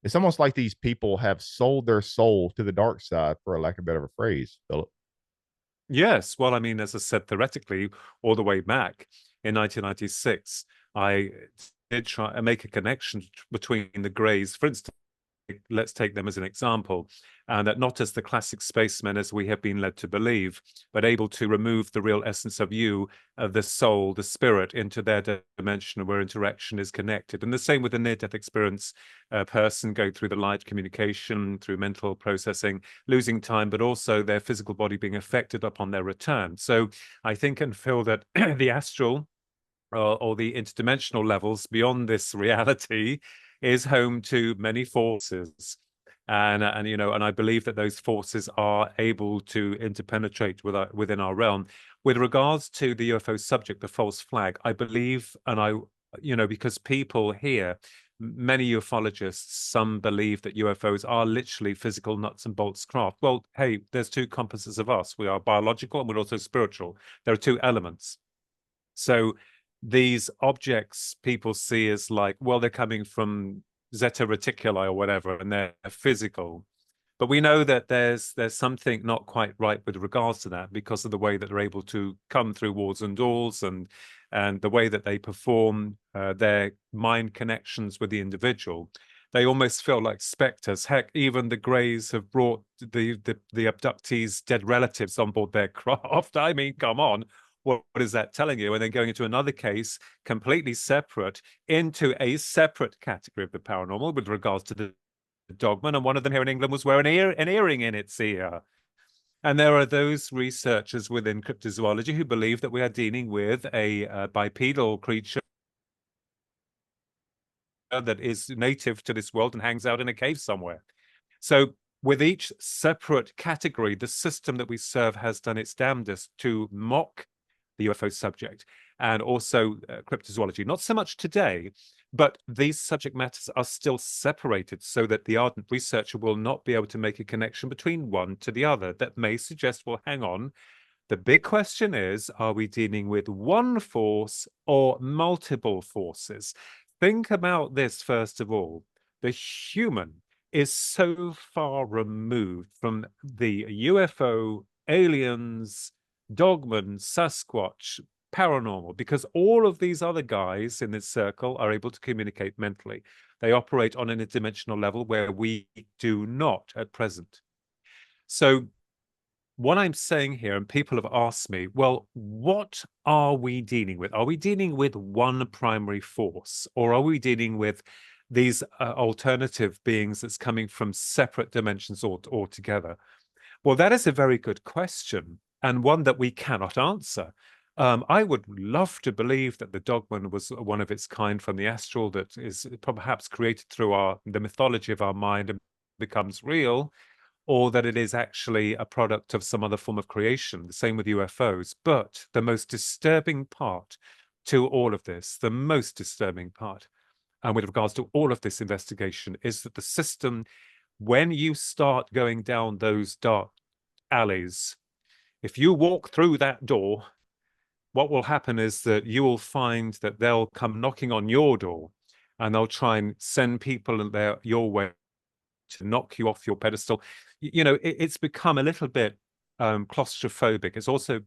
It's almost like these people have sold their soul to the dark side, for a lack of a better phrase, Philip. Yes. Well, I mean, as I said, theoretically, all the way back in 1996, I did try and make a connection between the Greys. For instance, let's take them as an example, and that not as the classic spacemen as we have been led to believe, but able to remove the real essence of you, of the soul, the spirit, into their dimension where interaction is connected. And the same with the near-death experience person going through the light communication, through mental processing, losing time, but also their physical body being affected upon their return. So I think and feel that the astral or the interdimensional levels beyond this reality is home to many forces, and I believe that those forces are able to interpenetrate within our realm. With regards to the UFO subject, the false flag, I believe, because people here, many ufologists, some believe that UFOs are literally physical nuts and bolts craft. Well, hey, there's two composites of us. We are biological and we're also spiritual. There are two elements. So these objects people see as like, well, they're coming from Zeta Reticuli or whatever, and they're physical. But we know that there's something not quite right with regards to that, because of the way that they're able to come through walls and doors, and the way that they perform their mind connections with the individual. They almost feel like specters. Heck, even the Greys have brought the abductees' dead relatives on board their craft. I mean, come on. What is that telling you? And then going into another case, completely separate, into a separate category of the paranormal with regards to the dogman. And one of them here in England was wearing an earring in its ear. And there are those researchers within cryptozoology who believe that we are dealing with a bipedal creature that is native to this world and hangs out in a cave somewhere. So with each separate category, the system that we serve has done its damnedest to mock the UFO subject, and also cryptozoology. Not so much today, but these subject matters are still separated so that the ardent researcher will not be able to make a connection between one to the other. That may suggest, well, hang on, the big question is, are we dealing with one force or multiple forces? Think about this, first of all. The human is so far removed from the UFO, aliens, dogman, Sasquatch, paranormal, because all of these other guys in this circle are able to communicate mentally. They operate on an interdimensional level where we do not at present. So what I'm saying here, and people have asked me, well, what are we dealing with? Are we dealing with one primary force, or are we dealing with these alternative beings that's coming from separate dimensions altogether? Well, that is a very good question. and one that we cannot answer. I would love to believe that the dogman was one of its kind from the astral, that is perhaps created through the mythology of our mind and becomes real, or that it is actually a product of some other form of creation. The same with UFOs. But the most disturbing part to all of this, the most disturbing part, and with regards to all of this investigation, is that the system, when you start going down those dark alleys, if you walk through that door, what will happen is that you will find that they'll come knocking on your door, and they'll try and send people your way to knock you off your pedestal. It's become a little bit claustrophobic. It's also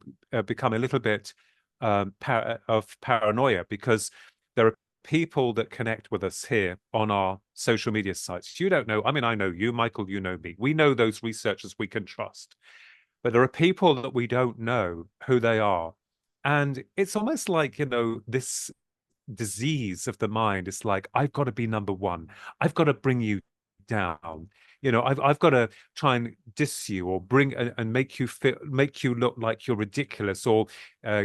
become a little bit of paranoia, because there are people that connect with us here on our social media sites. You don't know. I mean, I know you, Michael, you know me. We know those researchers we can trust. But there are people that we don't know who they are. And it's almost like, this disease of the mind. It's like, I've got to be number one. I've got to bring you down. I've got to try and diss you, or bring and make you look like you're ridiculous, or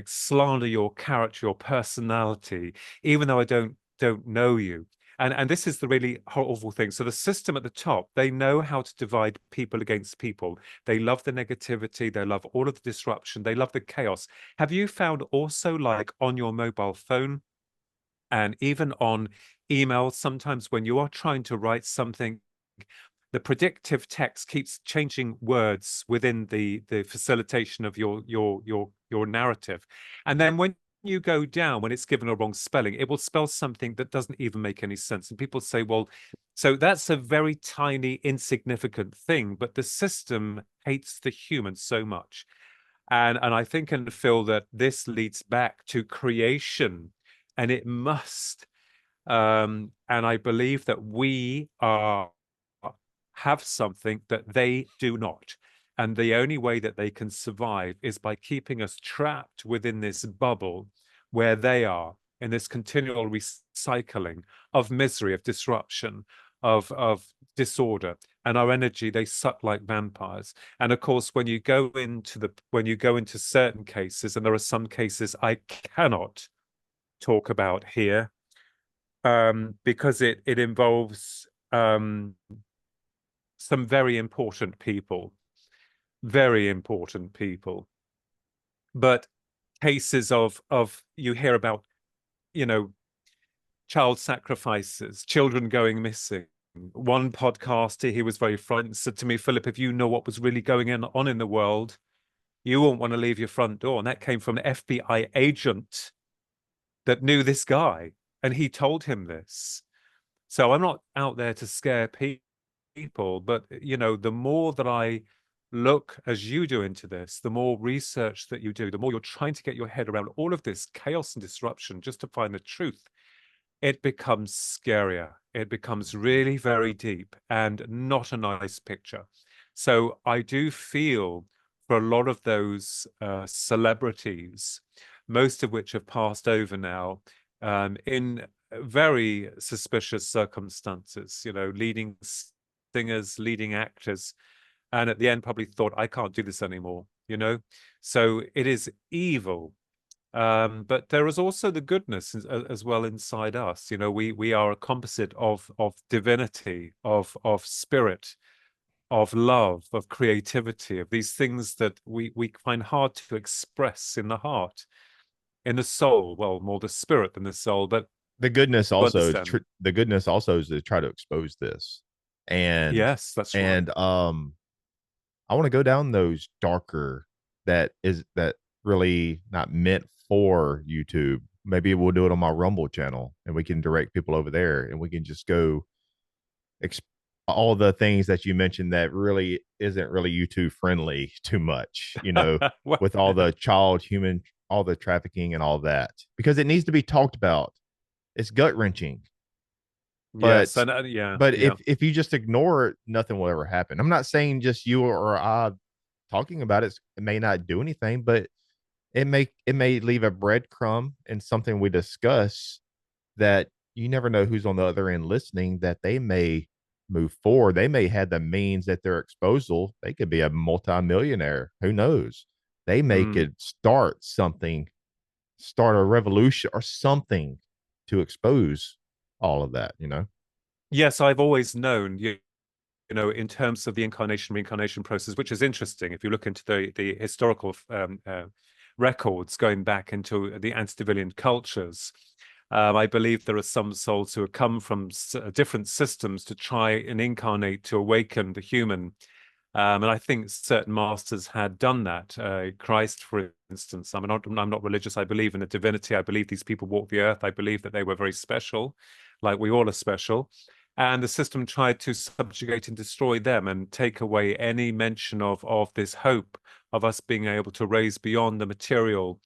slander your character, your personality, even though I don't know you. And this is the really horrible thing. So the system at the top, they know how to divide people against people. They love the negativity. They love all of the disruption. They love the chaos. Have you found also, like on your mobile phone and even on email, sometimes when you are trying to write something, the predictive text keeps changing words within the facilitation of your narrative. And then when you go down, when it's given a wrong spelling, it will spell something that doesn't even make any sense. And people say, well, so that's a very tiny, insignificant thing, but the system hates the human so much. And I think and feel that this leads back to creation, and it must. And I believe that we have something that they do not. And the only way that they can survive is by keeping us trapped within this bubble where they are, in this continual recycling of misery, of disruption, of disorder. And our energy, they suck like vampires. And of course, when you go into certain cases, and there are some cases I cannot talk about here, because it involves some very important people. But cases of you hear about, child sacrifices, children going missing. One podcaster, he was very frightened, said to me, Philip, if you know what was really going on in the world, you won't want to leave your front door. And that came from an FBI agent that knew this guy, and he told him this. So I'm not out there to scare people, but the more that I look, as you do, into this, the more research that you do, the more you're trying to get your head around all of this chaos and disruption just to find the truth, it becomes scarier. It becomes really very deep and not a nice picture. So I do feel for a lot of those celebrities, most of which have passed over now, in very suspicious circumstances, leading singers, leading actors, and at the end probably thought, I can't do this anymore, So it is evil. But there is also the goodness as well inside us. We are a composite of divinity, of spirit, of love, of creativity, of these things that we find hard to express in the heart, in the soul. Well, more the spirit than the soul, but the goodness also is to try to expose this. And yes, that's right. And I want to go down those darker, that really not meant for YouTube. Maybe we'll do it on my Rumble channel, and we can direct people over there, and we can just go all the things that you mentioned that really isn't really YouTube friendly too much, Well, with all the human, all the trafficking and all that, because it needs to be talked about. It's gut wrenching. yes, But yeah. if you just ignore it, nothing will ever happen. I'm not saying just you or I talking about it may not do anything, but it may leave a breadcrumb in something we discuss, that you never know who's on the other end listening, that they may move forward. They may have the means at their disposal. They could be a multimillionaire. Who knows? They may could start a revolution or something to expose all of that, you know? Yes, I've always known, you know, in terms of the incarnation reincarnation process, which is interesting. If you look into the historical records going back into the antediluvian cultures, I believe there are some souls who have come from different systems to try and incarnate to awaken the human. And I think certain masters had done that. Christ, for instance, I'm not religious. I believe in a divinity. I believe these people walked the earth. I believe that they were very special, like we all are special. And the system tried to subjugate and destroy them and take away any mention of this hope of us being able to raise beyond the material,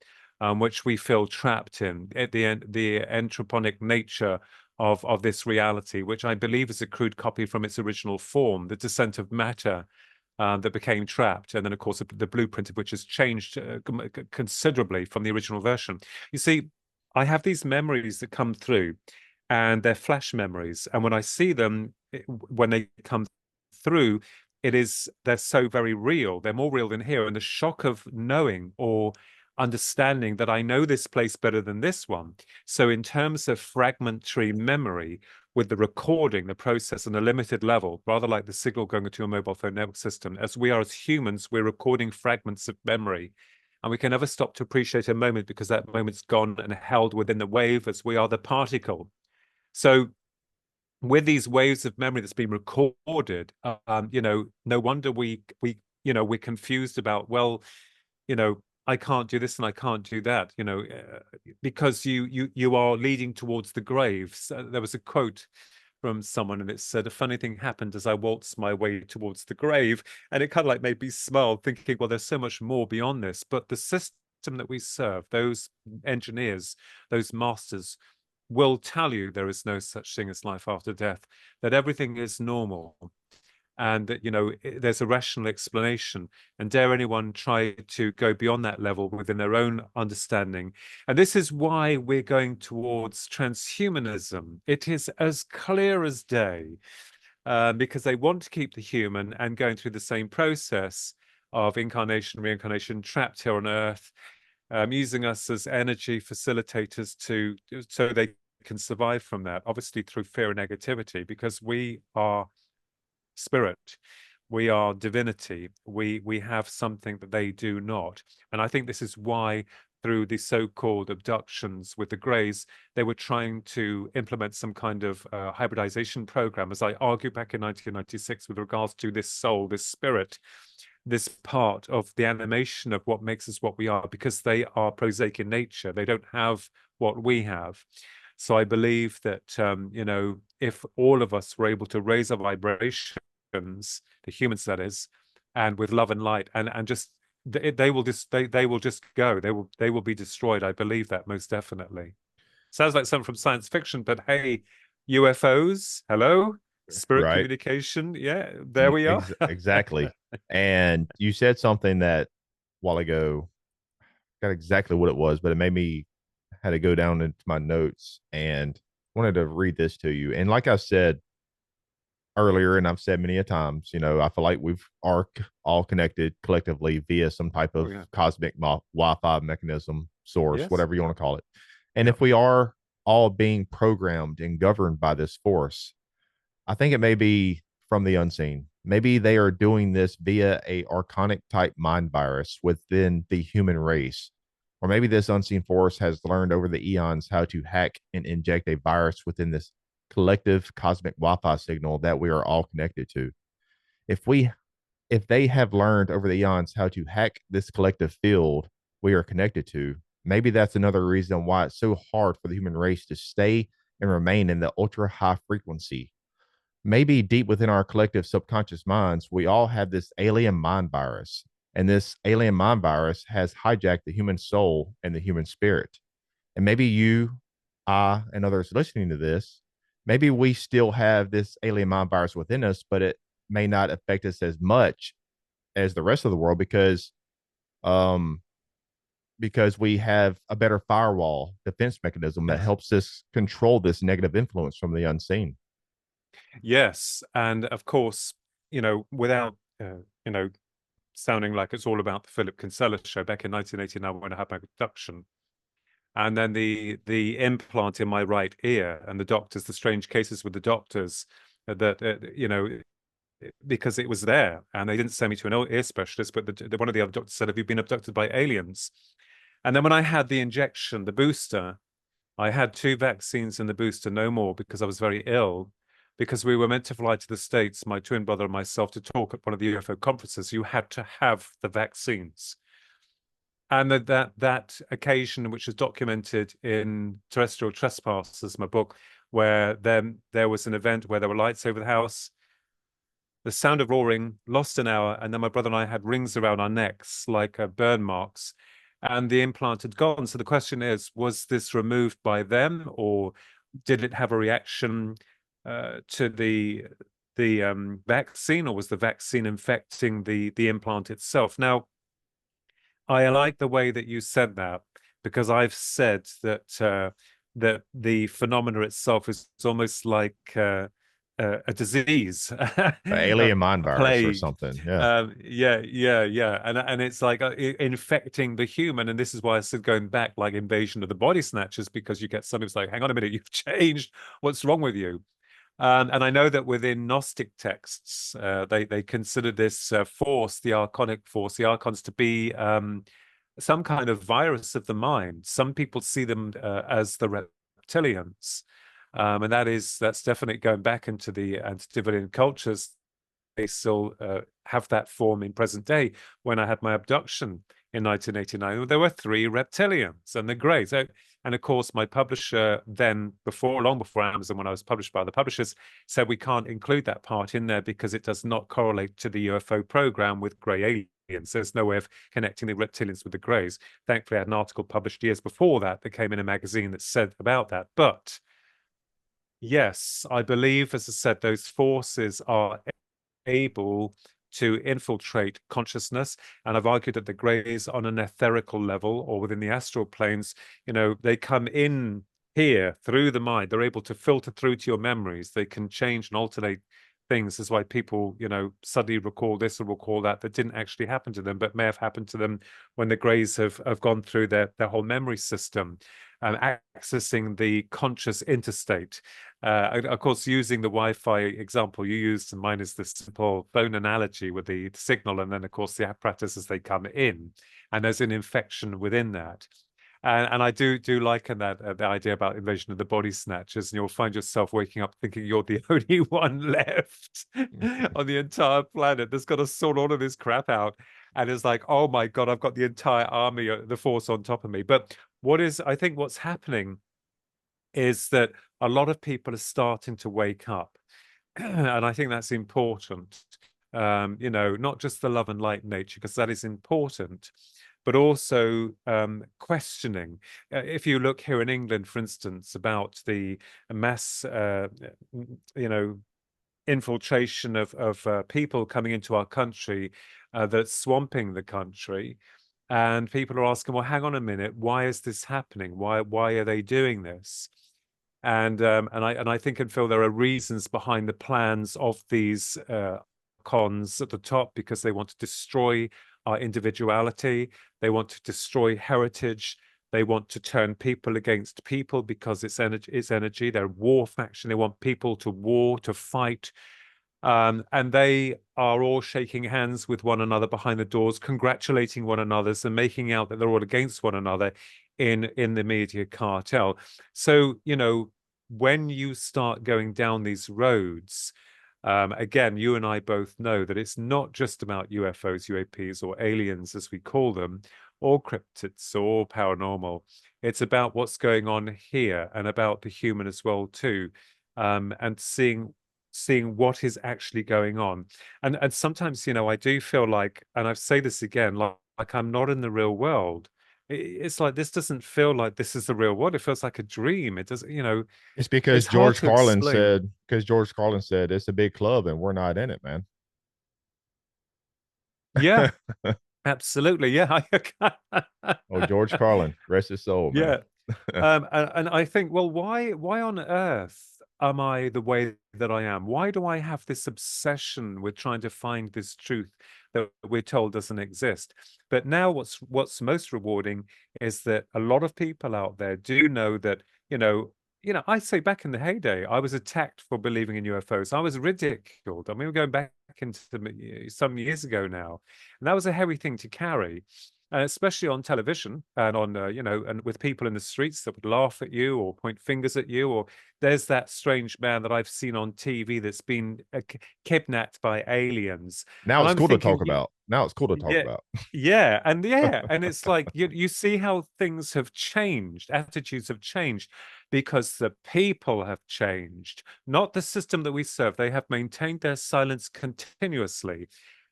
which we feel trapped in, at the end, the anthroponic nature of this reality, which I believe is a crude copy from its original form, the descent of matter. That became trapped, and then of course the blueprint of which has changed considerably from the original version. You see, I have these memories that come through, and they're flash memories, and when I see them, when they come through, they're so very real. They're more real than here, and the shock of knowing or understanding that I know this place better than this one. So in terms of fragmentary memory, with the recording, the process on a limited level, rather like the signal going into a mobile phone network system, as we are as humans, we're recording fragments of memory. And we can never stop to appreciate a moment because that moment's gone and held within the wave as we are the particle. So with these waves of memory that's been recorded, you know, no wonder we're confused about, well, you know, I can't do this and I can't do that, you know, because you are leading towards the graves. There was a quote from someone, and it said, "A funny thing happened as I waltzed my way towards the grave," and it kind of like made me smile, thinking, well, there's so much more beyond this. But the system that we serve, those engineers, those masters, will tell you there is no such thing as life after death, that everything is normal, and that, you know, there's a rational explanation. And dare anyone try to go beyond that level within their own understanding. And this is why we're going towards transhumanism. It is as clear as day, because they want to keep the human and going through the same process of incarnation, reincarnation, trapped here on Earth, using us as energy facilitators so they can survive from that, obviously through fear and negativity, because we are spirit, we are divinity, we have something that they do not. And I think this is why, through the so-called abductions with the Greys, they were trying to implement some kind of hybridization program, as I argued back in 1996, with regards to this soul, this spirit, this part of the animation of what makes us what we are, because they are prosaic in nature. They don't have what we have. So I believe that, you know, if all of us were able to raise our vibrations, the humans that is, and with love and light, and just they will just go. They will be destroyed. I believe that most definitely. Sounds like something from science fiction, but hey, UFOs, hello, spirit Right. communication, yeah, there we are. Exactly. And you said something that a while ago, got exactly what it was, but it made me had to go down into my notes and wanted to read this to you. And like I said earlier, and I've said many a times, you know, I feel like we've are all connected collectively via some type of cosmic Wi-Fi mechanism, source, Yes. whatever you want to call it. And if we are all being programmed and governed by this force, I think it may be from the unseen. Maybe they are doing this via a archonic type mind virus within the human race. Or maybe this unseen force has learned over the eons how to hack and inject a virus within this collective cosmic Wi-Fi signal that we are all connected to. If they have learned over the eons how to hack this collective field we are connected to, maybe that's another reason why it's so hard for the human race to stay and remain in the ultra high frequency. Maybe deep within our collective subconscious minds, we all have this alien mind virus, and this alien mind virus has hijacked the human soul and the human spirit. And maybe you, I, and others listening to this, maybe we still have this alien mind virus within us, but it may not affect us as much as the rest of the world um, because we have a better firewall defense mechanism that helps us control this negative influence from the unseen. Yes, and of course, you know, without you know, sounding like it's all about the Philip Kinsella show back in 1989 when I had my abduction. And then the implant in my right ear, and the strange cases with the doctors that, you know, because it was there, and they didn't send me to an ear specialist, but one of the other doctors said, "Have you been abducted by aliens?" And then when I had the injection, the booster, I had 2 vaccines and the booster, no more, because I was very ill. Because we were meant to fly to the States, my twin brother and myself, to talk at one of the UFO conferences. You had to have the vaccines. And that occasion, which is documented in Terrestrial Trespassers, my book, where then there was an event where there were lights over the house, the sound of roaring, lost an hour, and then my brother and I had rings around our necks, like burn marks, and the implant had gone. So the question is, was this removed by them, or did it have a reaction to the vaccine, or was the vaccine infecting the implant itself? Now, I like the way that you said that, because I've said that that the phenomena itself is almost like a disease, Alien mind a virus or plague. something. Yeah. Yeah. And it's like infecting the human. And this is why I said going back, like Invasion of the Body Snatchers, because you get somebody who's like, hang on a minute, you've changed. What's wrong with you? And I know that within Gnostic texts, they consider this force, the Archonic force, the Archons, to be some kind of virus of the mind. Some people see them as the reptilians. And that's definitely going back into the antediluvian cultures. They still have that form in present day. When I had my abduction in 1989, there were 3 reptilians and the Greys. And of course, my publisher then, long before Amazon, when I was published by the publishers, said we can't include that part in there because it does not correlate to the UFO program with grey aliens. There's no way of connecting the reptilians with the Greys. Thankfully, I had an article published years before that came in a magazine that said about that. But yes, I believe, as I said, those forces are able to infiltrate consciousness. And I've argued that the Greys, on an etherical level or within the astral planes, they come in here through the mind. They're able to filter through to your memories. They can change and alternate things. That's why people, suddenly recall this or recall that didn't actually happen to them, but may have happened to them when the Greys have gone through their whole memory system, accessing the conscious interstate. Of course, using the Wi-Fi example you used, and mine is the simple phone analogy with the signal, and then, of course, the apparatus as they come in, and there's an infection within that. And I do liken that the idea about Invasion of the Body Snatchers, and you'll find yourself waking up thinking you're the only one left on the entire planet that's got to sort all of this crap out. And it's like, oh my God, I've got the entire army, the force on top of me. But I think what's happening is that a lot of people are starting to wake up. And I think that's important. Not just the love and light nature, because that is important, but also questioning. If you look here in England, for instance, about the mass, infiltration of people coming into our country that's swamping the country, and people are asking, well, hang on a minute, why is this happening? Why are they doing this? And I think and feel there are reasons behind the plans of these cons at the top, because they want to destroy our individuality. They want to destroy heritage. They want to turn people against people because it's energy. They're a war faction. They want people to war, to fight. And they are all shaking hands with one another behind the doors, congratulating one another and making out that they're all against one another in the media cartel. So, when you start going down these roads, again, you and I both know that it's not just about UFOs, UAPs, or aliens, as we call them, or cryptids, or paranormal. It's about what's going on here and about the human as well, too, and seeing what is actually going on. And sometimes, I do feel like, and I say this again, like I'm not in the real world. It's like, this doesn't feel like this is the real world. It feels like a dream. It doesn't, It's because it's hard George to Carlin explain. said it's a big club and we're not in it, man. Yeah, absolutely. Yeah. Oh, George Carlin, rest his soul, man. Yeah. And I think, well, why on earth am I the way that I am? Why do I have this obsession with trying to find this truth that we're told doesn't exist? But now what's most rewarding is that a lot of people out there do know that, I say back in the heyday, I was attacked for believing in UFOs. I was ridiculed. I mean, we're going back into some years ago now, and that was a heavy thing to carry. Especially on television and on, and with people in the streets that would laugh at you or point fingers at you, or there's that strange man that I've seen on TV that's been kidnapped by aliens. Now And it's I'm cool to thinking, talk about. Now it's cool to talk yeah, about. and it's like you see how things have changed, attitudes have changed because the people have changed, not the system that we serve. They have maintained their silence continuously.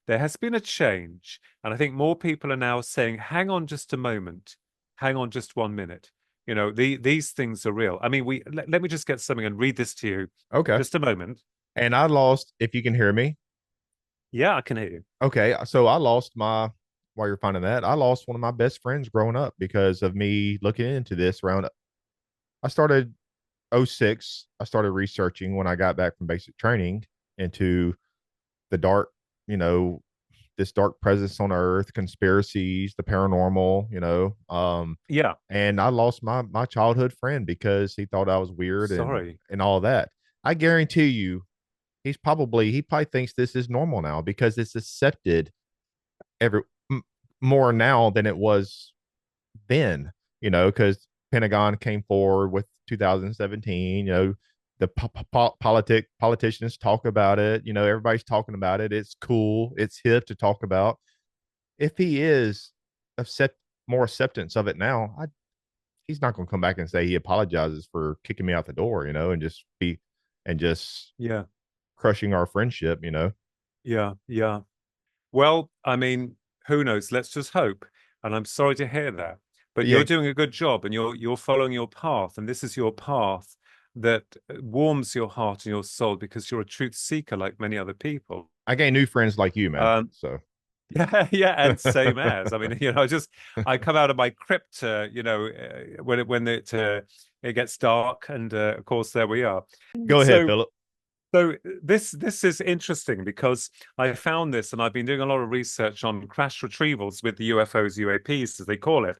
There has been a change, and I think more people are now saying, hang on just a moment, hang on just 1 minute. These things are real. I mean, let me just get something and read this to you. Okay. Just a moment. And I lost, if you can hear me. Yeah, I can hear you. Okay. So I lost while you're finding that, I lost one of my best friends growing up because of me looking into this around. I started '06. I started researching when I got back from basic training into the dark, you know, this dark presence on Earth, conspiracies, the paranormal, Yeah, and I lost my childhood friend because he thought I was weird sorry. and all that. I guarantee you, he probably thinks this is normal now because it's accepted every more now than it was then. Because Pentagon came forward with 2017. The politicians talk about it. Everybody's talking about it. It's cool. It's hip to talk about. If he is more acceptance of it now, he's not going to come back and say he apologizes for kicking me out the door, and just Yeah, crushing our friendship. yeah. Well, I mean, who knows? Let's just hope. And I'm sorry to hear that. But Yeah, you're doing a good job, and you're following your path, and this is your path that warms your heart and your soul because you're a truth seeker like many other people. I gain new friends like you, man. Um, So yeah, and same as. I mean, I come out of my crypt, when it gets dark, and of course there we are. go ahead, So Philip. so this is interesting because I found this, and I've been doing a lot of research on crash retrievals with the UFOs, UAPs, as they call it.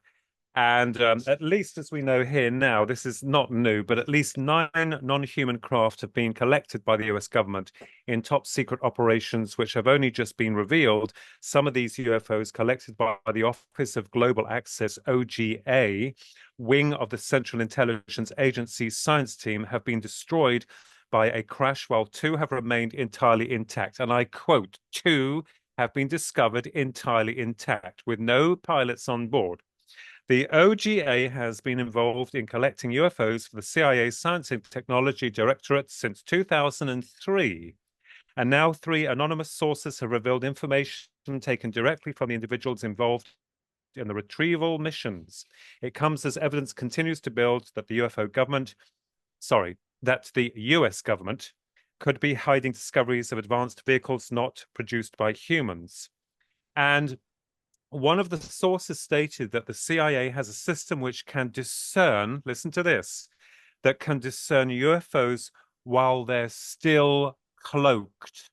And at least as we know here now, this is not new, but at least 9 non-human craft have been collected by the US government in top secret operations, which have only just been revealed. Some of these UFOs collected by the Office of Global Access, OGA, wing of the Central Intelligence Agency science team, have been destroyed by a crash, while 2 have remained entirely intact. And I quote, 2 have been discovered entirely intact with no pilots on board. The OGA has been involved in collecting UFOs for the CIA Science and Technology Directorate since 2003. And now 3 anonymous sources have revealed information taken directly from the individuals involved in the retrieval missions. It comes as evidence continues to build that the US government could be hiding discoveries of advanced vehicles not produced by humans. And one of the sources stated that the CIA has a system which can discern, listen to this, that can discern UFOs while they're still cloaked.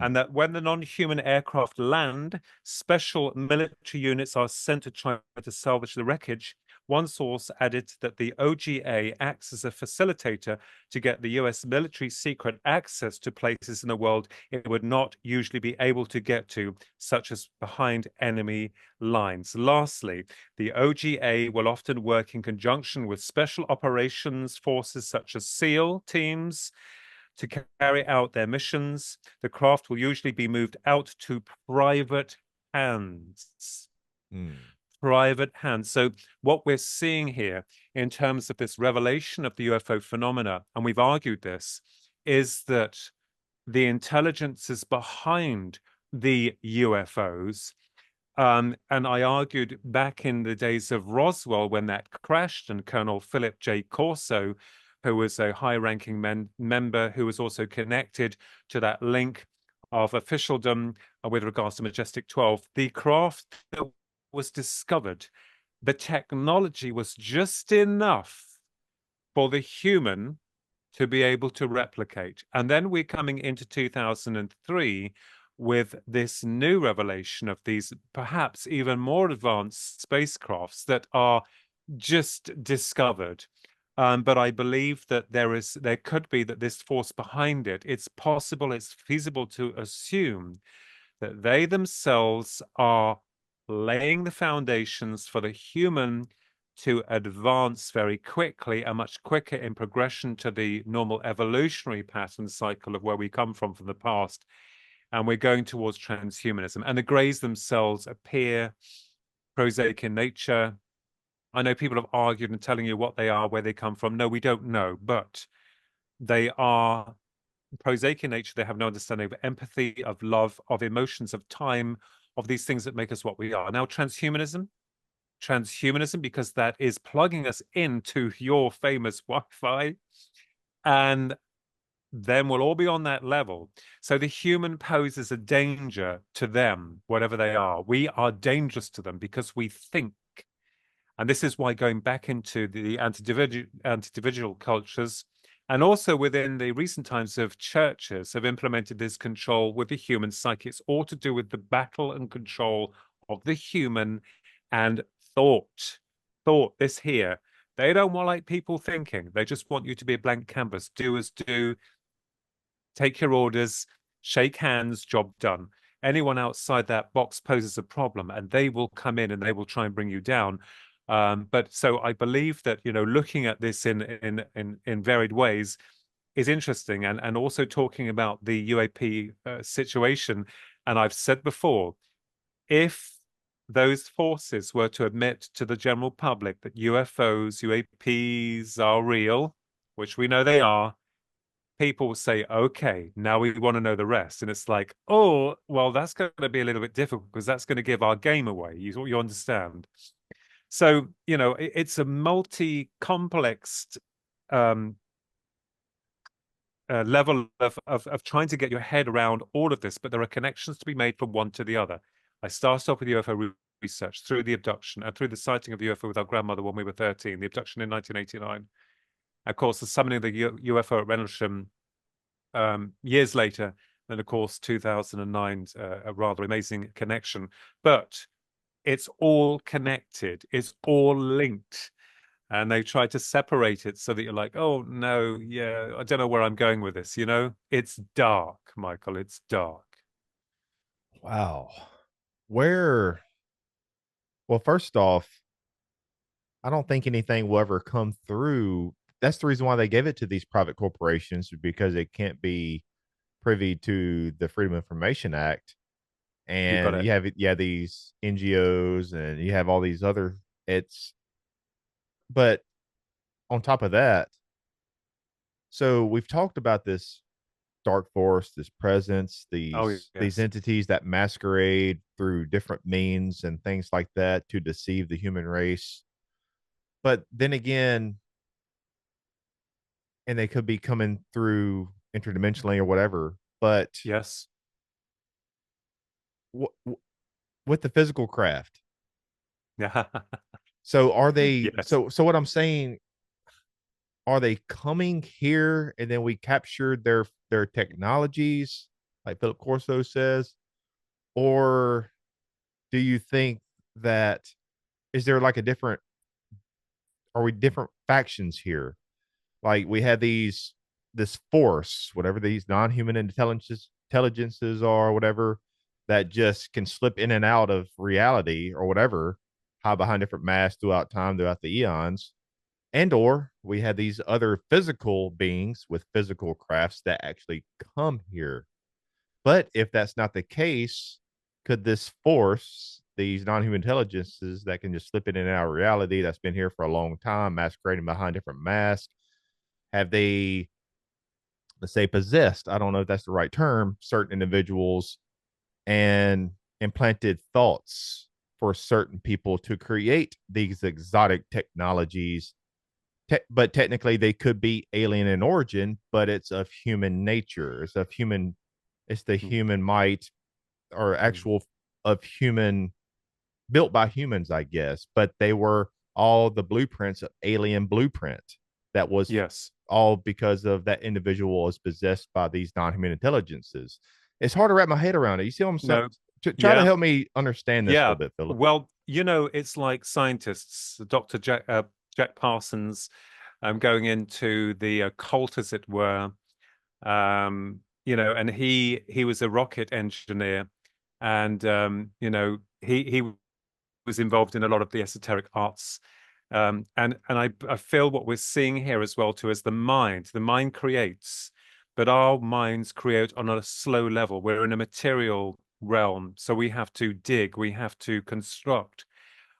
And that when the non-human aircraft land, special military units are sent to try to salvage the wreckage. One source added that the OGA acts as a facilitator to get the US military secret access to places in the world it would not usually be able to get to, such as behind enemy lines. Lastly, the OGA will often work in conjunction with special operations forces such as SEAL teams to carry out their missions. The craft will usually be moved out to private hands. Private hands. So what we're seeing here in terms of this revelation of the UFO phenomena, and we've argued this, is that the intelligences behind the UFOs, and I argued back in the days of Roswell when that crashed, and Colonel Philip J. Corso, who was a high-ranking member who was also connected to that link of officialdom with regards to Majestic 12, the craft that was discovered, the technology was just enough for the human to be able to replicate. And then we're coming into 2003 with this new revelation of these perhaps even more advanced spacecrafts that are just discovered. But I believe that there could be that this force behind it. It's possible, it's feasible to assume that they themselves are laying the foundations for the human to advance very quickly and much quicker in progression to the normal evolutionary pattern cycle of where we come from the past. And we're going towards transhumanism. And the Greys themselves appear prosaic in nature. I know people have argued and telling you what they are, where they come from. No, we don't know, but they are prosaic in nature. They have no understanding of empathy, of love, of emotions, of time, of these things that make us what we are. Now, transhumanism, because that is plugging us into your famous Wi-Fi, and then we'll all be on that level. So the human poses a danger to them, whatever they are. We are dangerous to them because we think. And this is why going back into the anti-individual cultures, and also within the recent times of churches have implemented this control with the human psyche. It's all to do with the battle and control of the human and thought. Thought, this here. They don't want like people thinking. They just want you to be a blank canvas. Do as do, take your orders, shake hands, job done. Anyone outside that box poses a problem, and they will come in and they will try and bring you down. But so I believe that, you know, looking at this in varied ways is interesting, and also talking about the UAP situation. And I've said before, if those forces were to admit to the general public that UFOs, UAPs are real, which we know they are, people will say, okay, now we want to know the rest. And it's like, oh, well, that's going to be a little bit difficult because that's going to give our game away. You understand? So, you know, it's a multi-complex level of trying to get your head around all of this, but there are connections to be made from one to the other. I started off with UFO research through the abduction and through the sighting of the UFO with our grandmother when we were 13, the abduction in 1989. Of course, the summoning of the UFO at Rendlesham years later, and of course, 2009, a rather amazing connection. But it's all connected. It's all linked. And they try to separate it so that you're like, oh, no, yeah, I don't know where I'm going with this, you know? It's dark, Michael. It's dark. Wow. Well, first off, I don't think anything will ever come through. That's the reason why they gave it to these private corporations, because it can't be privy to the Freedom of Information Act. You got And it. you have these NGOs and you have all these other but on top of that, so we've talked about this dark force, this presence, these yes. entities that masquerade through different means and things like that to deceive the human race. But then again, and they could be coming through interdimensionally or whatever. But Yes. with the physical craft, Yeah. so are they? Yes. So what I'm saying, are they coming here and then we captured their technologies, like Philip Corso says, or do you think that is there like a different? Are we different factions here? Like we had this force, whatever these non-human intelligences are, whatever, that just can slip in and out of reality or whatever, hide behind different masks throughout time, throughout the eons. And or we had these other physical beings with physical crafts that actually come here. But if that's not the case, could this force, these non-human intelligences that can just slip in and out of reality, that's been here for a long time, masquerading behind different masks, have they, let's say, possessed, I don't know if that's the right term, certain individuals and implanted thoughts for certain people to create these exotic technologies? But technically they could be alien in origin, but it's of human nature. It's the human might, or actual of human, built by humans, I guess. But they were all the blueprints of alien blueprint that was Yes. all because of that individual is possessed by these non-human intelligences. It's hard to wrap my head around it. You see what I'm saying? No. Try to Yeah. help me understand this a Yeah. little bit, Philip. Well, it's like scientists, Dr. Jack Parsons, going into the occult, as it were. And he was a rocket engineer, and he was involved in a lot of the esoteric arts. And I feel what we're seeing here as well too is the mind. The mind creates, but our minds create on a slow level. We're in a material realm, so we have to dig, we have to construct.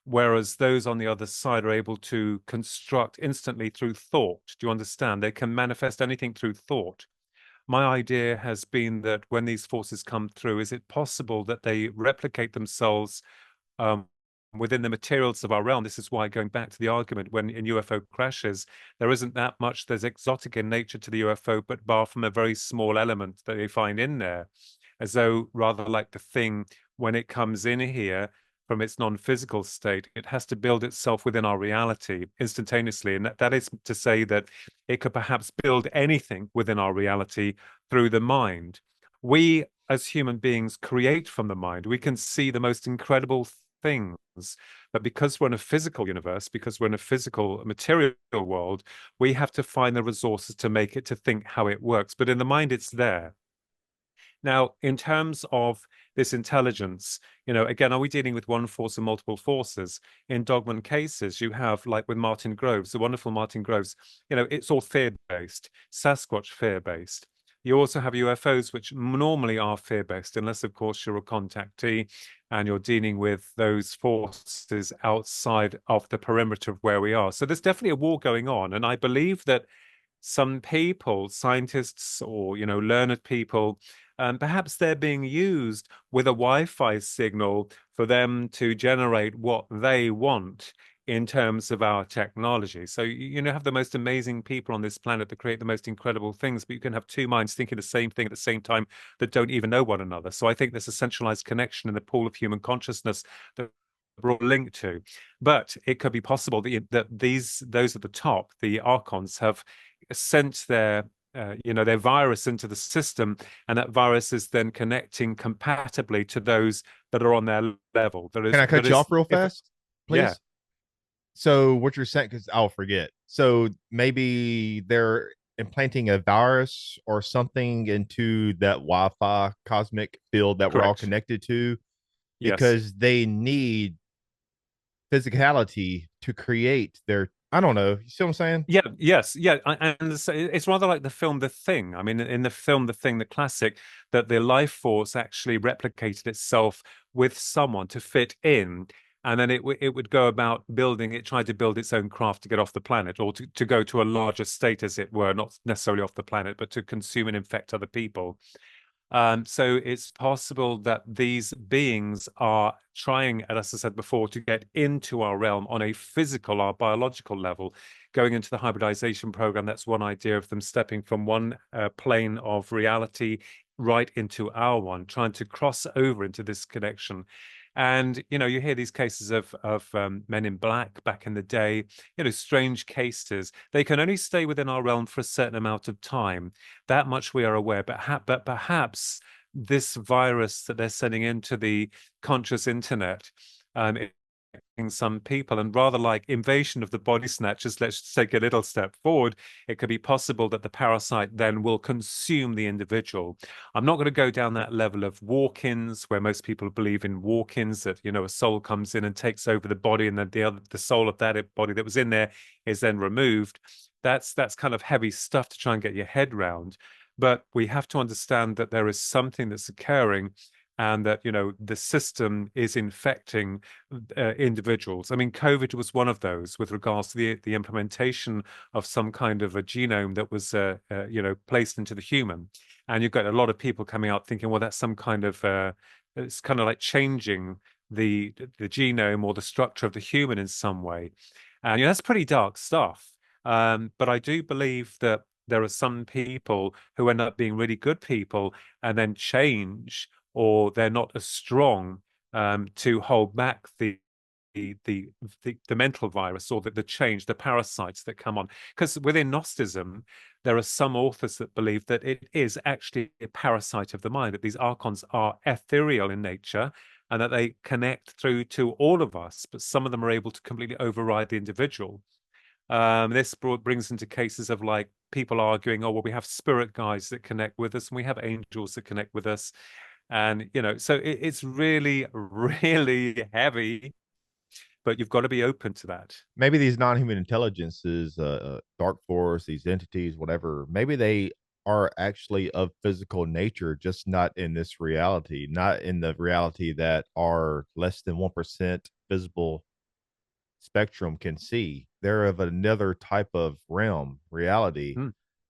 Whereas those on the other side are able to construct instantly through thought. Do you understand? They can manifest anything through thought. My idea has been that when these forces come through, is it possible that they replicate themselves um, within the materials of our realm? This is why, going back to the argument, when in UFO crashes, there isn't that much that's exotic in nature to the UFO, but bar from a very small element that they find in there, as though rather like the thing, when it comes in here from its non-physical state, it has to build itself within our reality instantaneously. And that is to say that it could perhaps build anything within our reality through the mind. We, as human beings, create from the mind. We can see the most incredible things, but because we're in a physical universe, because we're in a physical material world, we have to find the resources to make it to think how it works. But in the mind, it's there. Now, in terms of this intelligence, again, are we dealing with one force or multiple forces? In dogman cases, you have, like with Martin Groves, the wonderful Martin Groves, it's all fear-based, Sasquatch fear-based. You also have UFOs, which normally are fear-based, unless, of course, you're a contactee and you're dealing with those forces outside of the perimeter of where we are. So there's definitely a war going on. And I believe that some people, scientists or, learned people, perhaps they're being used with a Wi-Fi signal for them to generate what they want in terms of our technology. So, have the most amazing people on this planet that create the most incredible things, but you can have two minds thinking the same thing at the same time that don't even know one another. So I think there's a centralized connection in the pool of human consciousness that we're all linked to. But it could be possible that those at the top, the Archons, have sent their virus into the system, and that virus is then connecting compatibly to those that are on their level. Can I cut you off real fast, please? Yeah. So what you're saying, because I'll forget. So maybe they're implanting a virus or something into that Wi-Fi cosmic field that we're all Correct. connected to, Yes. because they need physicality to create their, I don't know. You see what I'm saying? Yeah, yes, yeah. And it's rather like the film The Thing. I mean, in the film The Thing, the classic, that the life force actually replicated itself with someone to fit in. And then it would go about building, it tried to build its own craft to get off the planet, or to go to a larger state, as it were, not necessarily off the planet, but to consume and infect other people. So it's possible that these beings are trying, as I said before, to get into our realm on a physical, our biological level, going into the hybridization program. That's one idea of them stepping from one plane of reality right into our one, trying to cross over into this connection. And, you hear these cases of Men in Black back in the day, strange cases. They can only stay within our realm for a certain amount of time. That much we are aware. But perhaps this virus that they're sending into the conscious internet, some people, and rather like Invasion of the Body Snatchers, let's take a little step forward, it could be possible that the parasite then will consume the individual. I'm not going to go down that level of walk-ins, where most people believe in walk-ins, that a soul comes in and takes over the body, and then the soul of that body that was in there is then removed. That's kind of heavy stuff to try and get your head round. But we have to understand that there is something that's occurring, and that the system is infecting individuals. I mean, COVID was one of those, with regards to the implementation of some kind of a genome that was placed into the human. And you've got a lot of people coming out thinking, well, that's some kind of it's kind of like changing the genome or the structure of the human in some way. And that's pretty dark stuff. But I do believe that there are some people who end up being really good people and then change, or they're not as strong to hold back the the mental virus, or the change, the parasites that come on. Because within Gnosticism, there are some authors that believe that it is actually a parasite of the mind, that these archons are ethereal in nature and that they connect through to all of us, but some of them are able to completely override the individual. This brings into cases of like people arguing, oh, well, we have spirit guides that connect with us and we have angels that connect with us. And, you know, so it's really, really heavy, but you've got to be open to that. Maybe these non-human intelligences, dark force, these entities, whatever, maybe they are actually of physical nature, just not in this reality, not in the reality that our less than 1% visible spectrum can see. They're of another type of realm, reality, Hmm.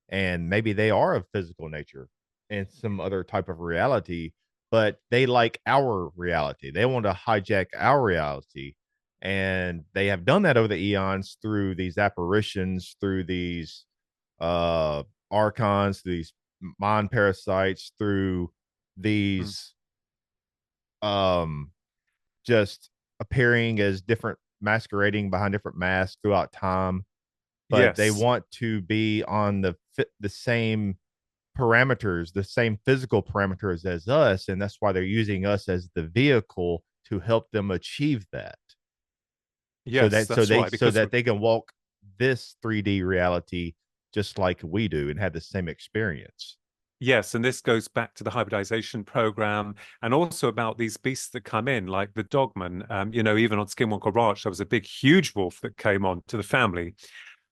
and maybe they are of physical nature and some other type of reality, but they like our reality. They want to hijack our reality. And they have done that over the eons through these apparitions, through these uh archons, these mind parasites, through these um just appearing as different, masquerading behind different masks throughout time, but they Yes. want to be on the same parameters, the same physical parameters as us, and that's why they're using us as the vehicle to help them achieve that. Yes, that's right. So Because that they can walk this 3D reality just like we do and have the same experience. yes, and this goes back to the hybridization program, and also about these beasts that come in, like the dogman. You know, even on Skinwalker Ranch, there was a big, huge wolf that came on to the family.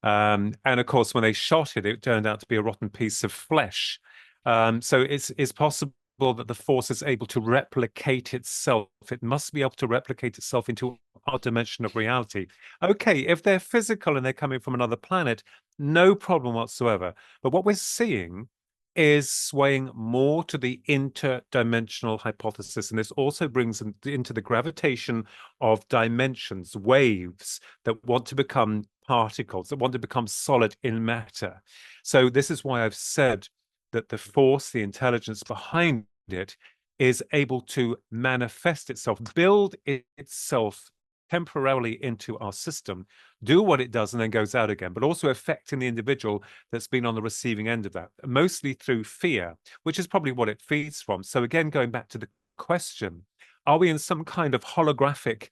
And of course, when they shot it, it turned out to be a rotten piece of flesh. So it's possible that the force is able to replicate itself. It must be able to replicate itself into our dimension of reality. Okay, if they're physical and they're coming from another planet, no problem whatsoever. But what we're seeing is swaying more to the interdimensional hypothesis. And this also brings into the gravitation of dimensions, waves that want to become particles, that want to become solid in matter. So this is why I've said that the force, the intelligence behind it, is able to manifest itself, build itself temporarily into our system, do what it does, and then goes out again, but also affecting the individual that's been on the receiving end of that, mostly through fear, which is probably what it feeds from. So again, going back to the question, are we in some kind of holographic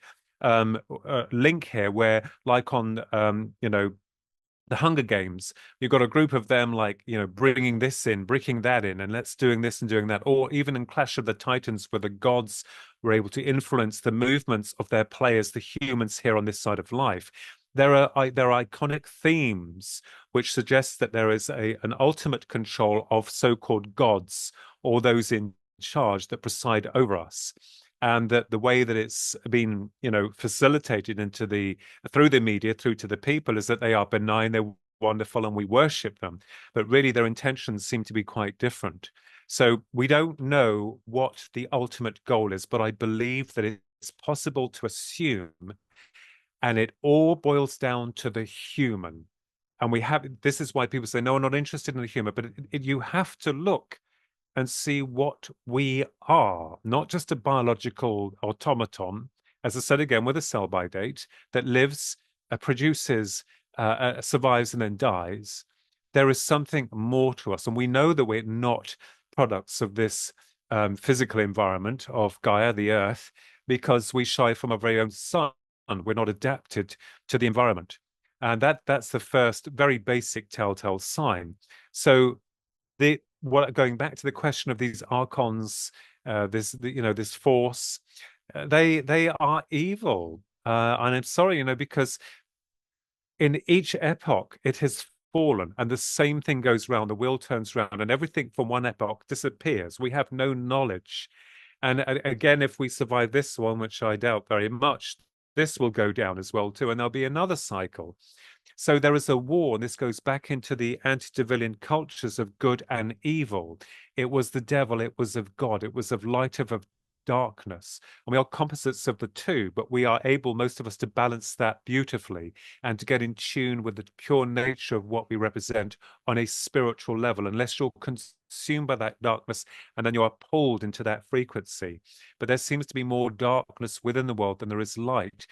link here where, like on, you know, the Hunger Games, you've got a group of them like, you know, bringing this in, breaking that in, and let's doing this and doing that. Or even in Clash of the Titans, where the gods were able to influence the movements of their players, the humans here on this side of life. There are iconic themes which suggest that there is an ultimate control of so-called gods, or those in charge that preside over us. And that the way that it's been, you know, facilitated into through the media, through to the people, is that they are benign, they're wonderful, and we worship them. But really, their intentions seem to be quite different. So we don't know what the ultimate goal is, but I believe that it's possible to assume, and it all boils down to the human. And this is why people say, no, I'm not interested in the human, but you have to look and see what we are, not just a biological automaton, as I said again, with a sell-by date that lives, produces, survives, and then dies. There is something more to us, and we know that we're not products of this physical environment of Gaia, the Earth, because we shy from our very own sun. We're not adapted to the environment. And that's the first very basic telltale sign. So going back to the question of these archons, this force, they are evil, and I'm sorry, you know, because in each epoch it has fallen, and the same thing goes round. The wheel turns round, and everything from one epoch disappears. We have no knowledge, and again, if we survive this one, which I doubt very much, this will go down as well too, and there'll be another cycle. So there is a war, and this goes back into the antediluvian cultures of good and evil. It was the devil, it was of God, it was of light, of darkness. And we are composites of the two, but we are able, most of us, to balance that beautifully and to get in tune with the pure nature of what we represent on a spiritual level, unless you're consumed by that darkness and then you are pulled into that frequency. But there seems to be more darkness within the world than there is light.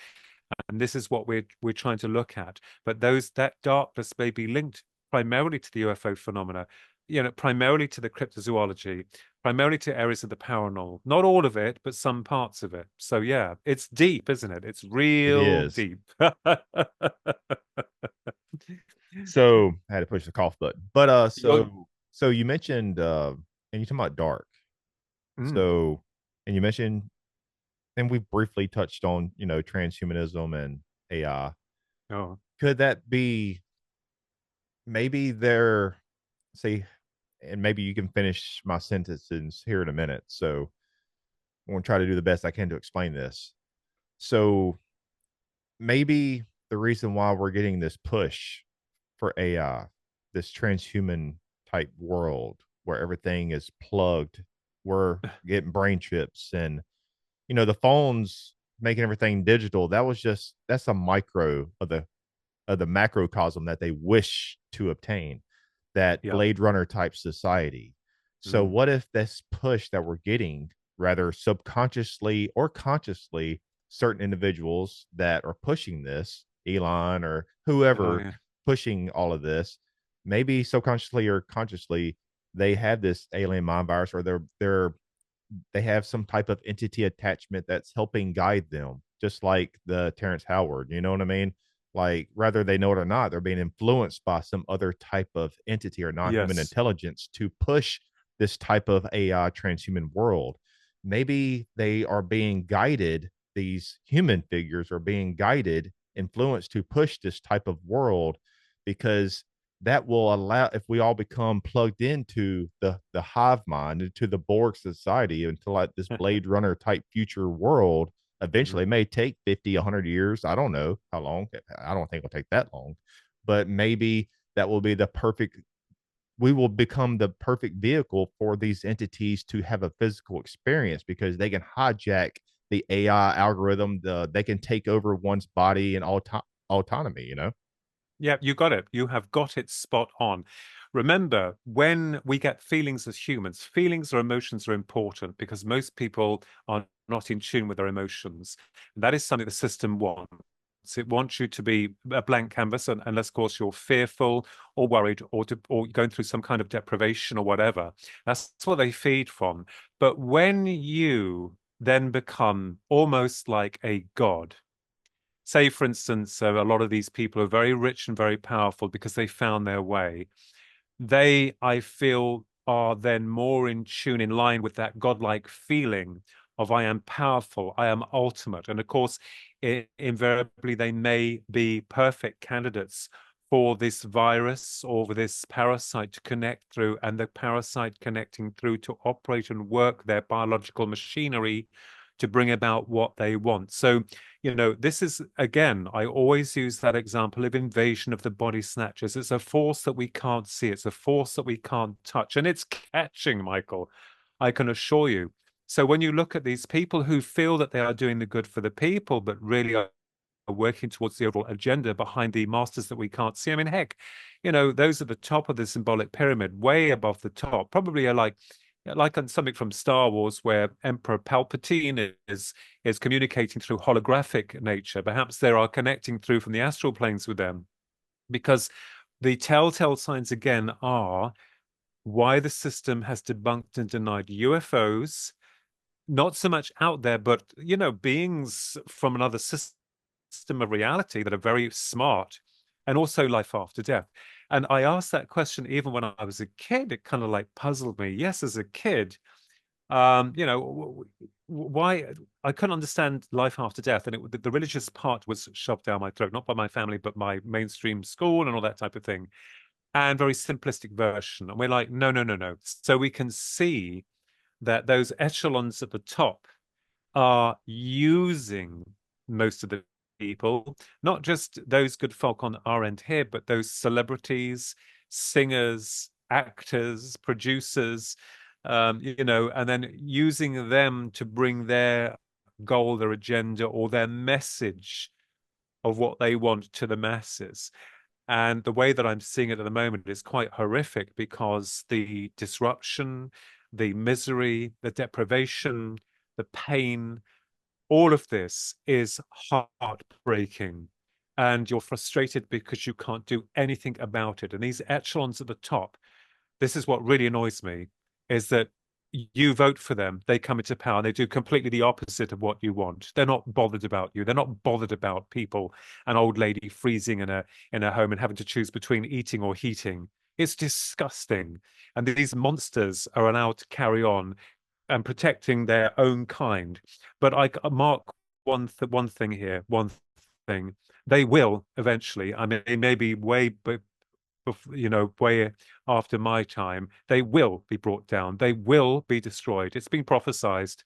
And this is what we're trying to look at. But that darkness may be linked primarily to the UFO phenomena, primarily to the cryptozoology, primarily to areas of the paranormal. Not all of it, but some parts of it. So yeah, it's deep, isn't it? It's It real is. deep. So I had to push the cough button. But You're- so you mentioned and you talking about dark. Mm. So and you mentioned and we briefly touched on, transhumanism and AI. Oh, Could that be maybe there say and maybe you can finish my sentences here in a minute. So I'm going to try to do the best I can to explain this. So maybe the reason why we're getting this push for AI, this transhuman type world where everything is plugged, we're getting brain chips and the phones making everything digital. That's a micro of the macrocosm that they wish to obtain, that yeah. Blade Runner type society. So Mm. what if this push that we're getting, rather subconsciously or consciously, certain individuals that are pushing this, Elon or Oh, whoever yeah. pushing all of this, maybe subconsciously or consciously, they have this alien mind virus, or they have some type of entity attachment that's helping guide them, just like the Terrence Howard. You know what I mean? Like, whether they know it or not, they're being influenced by some other type of entity or non-human Yes. intelligence to push this type of AI transhuman world. Maybe they are being guided, these human figures are being guided, influenced to push this type of world, because that will allow, if we all become plugged into the hive mind, into the Borg society, into like this Blade Runner type future world. Eventually, it may take 50, 100 years. I don't know how long. I don't think it'll take that long, but maybe that will be the perfect, we will become the perfect vehicle for these entities to have a physical experience, because they can hijack the AI algorithm. They can take over one's body and autonomy. Yeah, you got it. You have got it spot on. Remember, when we get feelings as humans, feelings or emotions are important because most people are not in tune with their emotions. And that is something the system wants. It wants you to be a blank canvas, unless, of course, you're fearful or worried or going through some kind of deprivation or whatever. That's what they feed from. But when you then become almost like a god, say, for instance, a lot of these people are very rich and very powerful because they found their way. They, I feel, are then more in tune, in line with that godlike feeling of I am powerful, I am ultimate. And of course, invariably, they may be perfect candidates for this virus or for this parasite to connect through, and the parasite connecting through to operate and work their biological machinery to bring about what they want. So, this is, again, I always use that example of invasion of the body snatchers. It's a force that we can't see. It's a force that we can't touch. And it's catching, Michael, I can assure you. So when you look at these people who feel that they are doing the good for the people, but really are working towards the overall agenda behind the masters that we can't see. I mean, heck, those at the top of the symbolic pyramid, way above the top, probably are like on something from Star Wars, where Emperor Palpatine is communicating through holographic nature. Perhaps they are connecting through from the astral planes with them, because the telltale signs again are why the system has debunked and denied UFOs, not so much out there, but beings from another system of reality that are very smart, and also life after death. And I asked that question even when I was a kid. It kind of like puzzled me. Yes, as a kid, why I couldn't understand life after death, and the religious part was shoved down my throat, not by my family, but my mainstream school and all that type of thing, and very simplistic version. And we're like, no, no, no, no. So we can see that those echelons at the top are using most of the people, not just those good folk on our end here, but those celebrities, singers, actors, producers, and then using them to bring their goal, their agenda, or their message of what they want to the masses. And the way that I'm seeing it at the moment is quite horrific, because the disruption, the misery, the deprivation, the pain, all of this is heartbreaking, and you're frustrated because you can't do anything about it. And these echelons at the top, this is what really annoys me, is that you vote for them, they come into power, and they do completely the opposite of what you want. They're not bothered about you. They're not bothered about people, an old lady freezing in a home and having to choose between eating or heating. It's disgusting. And these monsters are allowed to carry on and protecting their own kind. But I mark one thing here, one thing. They will eventually, I mean, maybe way way after my time, they will be brought down. They will be destroyed. It's been prophesized.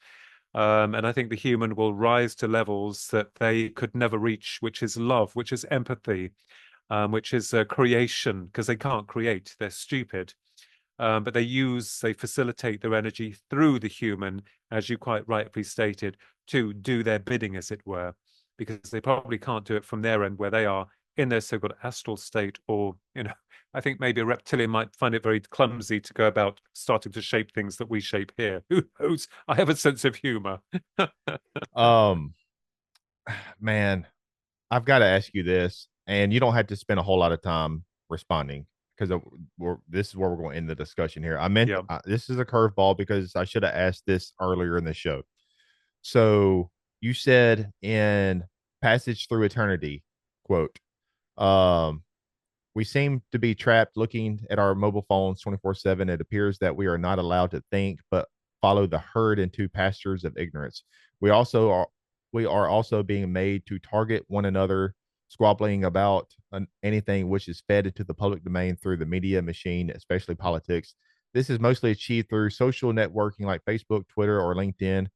And I think the human will rise to levels that they could never reach, which is love, which is empathy, which is creation, because they can't create. They're stupid. But they facilitate their energy through the human, as you quite rightly stated, to do their bidding, as it were, because they probably can't do it from their end where they are in their so-called astral state, or, I think maybe a reptilian might find it very clumsy to go about starting to shape things that we shape here. Who knows? I have a sense of humor. Man, I've got to ask you this, and you don't have to spend a whole lot of time responding because this is where we're going to end the discussion here. I meant this is a curveball because I should have asked this earlier in the show. So you said in Passage Through Eternity, quote, we seem to be trapped looking at our mobile phones 24/7. It appears that we are not allowed to think, but follow the herd into pastures of ignorance. We are also being made to target one another, squabbling about anything which is fed into the public domain through the media machine, especially politics. This is mostly achieved through social networking like Facebook, Twitter, or LinkedIn.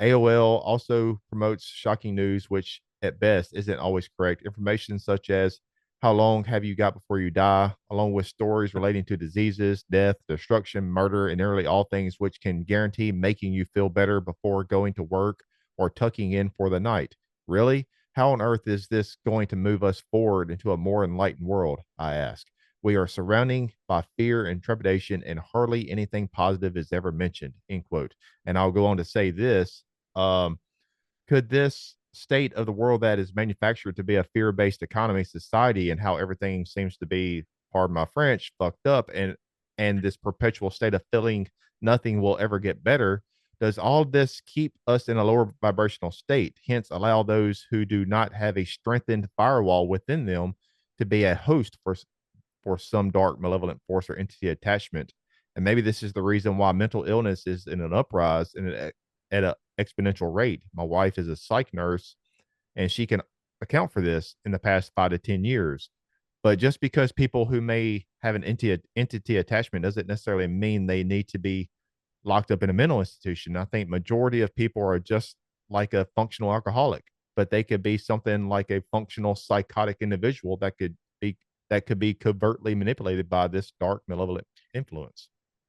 AOL also promotes shocking news, which at best isn't always correct. Information such as how long have you got before you die, along with stories relating to diseases, death, destruction, murder, and nearly all things which can guarantee making you feel better before going to work or tucking in for the night. Really? How on earth is this going to move us forward into a more enlightened world? I ask. We are surrounded by fear and trepidation, and hardly anything positive is ever mentioned. End quote. And I'll go on to say this. Could this state of the world that is manufactured to be a fear-based economy society, and how everything seems to be, pardon my French, fucked up, and this perpetual state of feeling nothing will ever get better, does all this keep us in a lower vibrational state, hence allow those who do not have a strengthened firewall within them to be a host for some dark malevolent force or entity attachment? And maybe this is the reason why mental illness is in an uprise and at an exponential rate. My wife is a psych nurse, and she can account for this in the past 5 to 10 years. But just because people who may have an entity attachment doesn't necessarily mean they need to be locked up in a mental institution. I think majority of people are just like a functional alcoholic, but they could be something like a functional psychotic individual that could be covertly manipulated by this dark malevolent influence.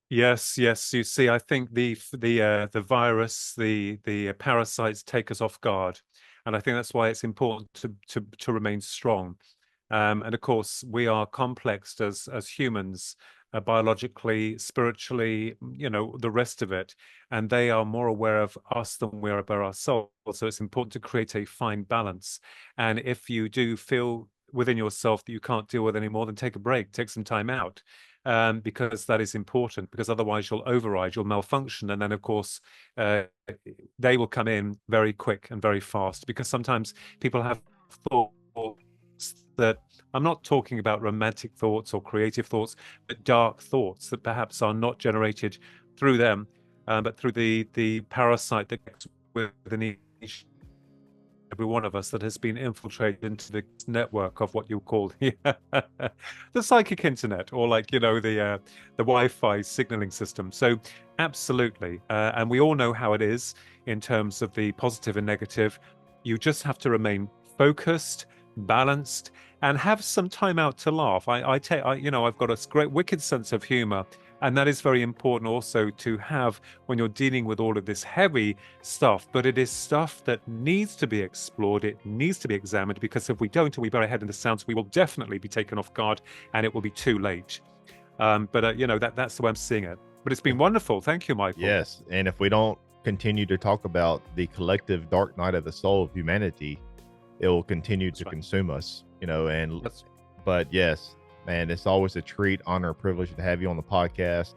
Yes. You see, I think the virus, the parasites take us off guard, and I think that's why it's important to remain strong. And of course, we are complexed as humans, biologically, spiritually, the rest of it, and they are more aware of us than we're aware of ourselves. So it's important to create a fine balance. And if you do feel within yourself that you can't deal with anymore, then take a break, take some time out. Because that is important, because otherwise you'll override, you'll malfunction. And then, of course, they will come in very quick and very fast, because sometimes people have thoughts that, I'm not talking about romantic thoughts or creative thoughts, but dark thoughts that perhaps are not generated through them, but through the parasite that gets within every one of us, that has been infiltrated into the network of what you call the psychic internet, or the Wi-Fi signaling system. So absolutely, and we all know how it is in terms of the positive and negative. You just have to remain focused, balanced, and have some time out to laugh. I've got a great wicked sense of humor. And that is very important also to have when you're dealing with all of this heavy stuff. But it is stuff that needs to be explored. It needs to be examined, because if we don't, and we bury our head in the sand, we will definitely be taken off guard, and it will be too late. That's the way I'm seeing it. But it's been wonderful. Thank you, Michael. Yes. And if we don't continue to talk about the collective dark night of the soul of humanity, it will continue to consume us, you know. And but yes, man, it's always a treat, honor, privilege to have you on the podcast.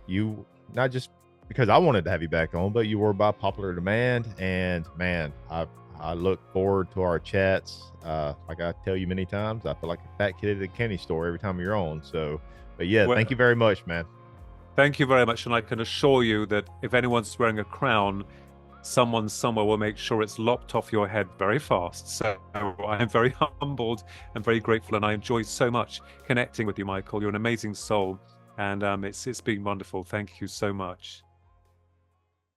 You, not just because I wanted to have you back on, but you were by popular demand. And man, I look forward to our chats. Like I tell you many times, I feel like a fat kid at a candy store every time you're on. So, but yeah, thank you very much, man. Thank you very much. And I can assure you that if anyone's wearing a crown, someone somewhere will make sure it's lopped off your head very fast. So I am very humbled and very grateful, and I enjoy so much connecting with you, Michael. You're an amazing soul, and it's been wonderful. Thank you so much.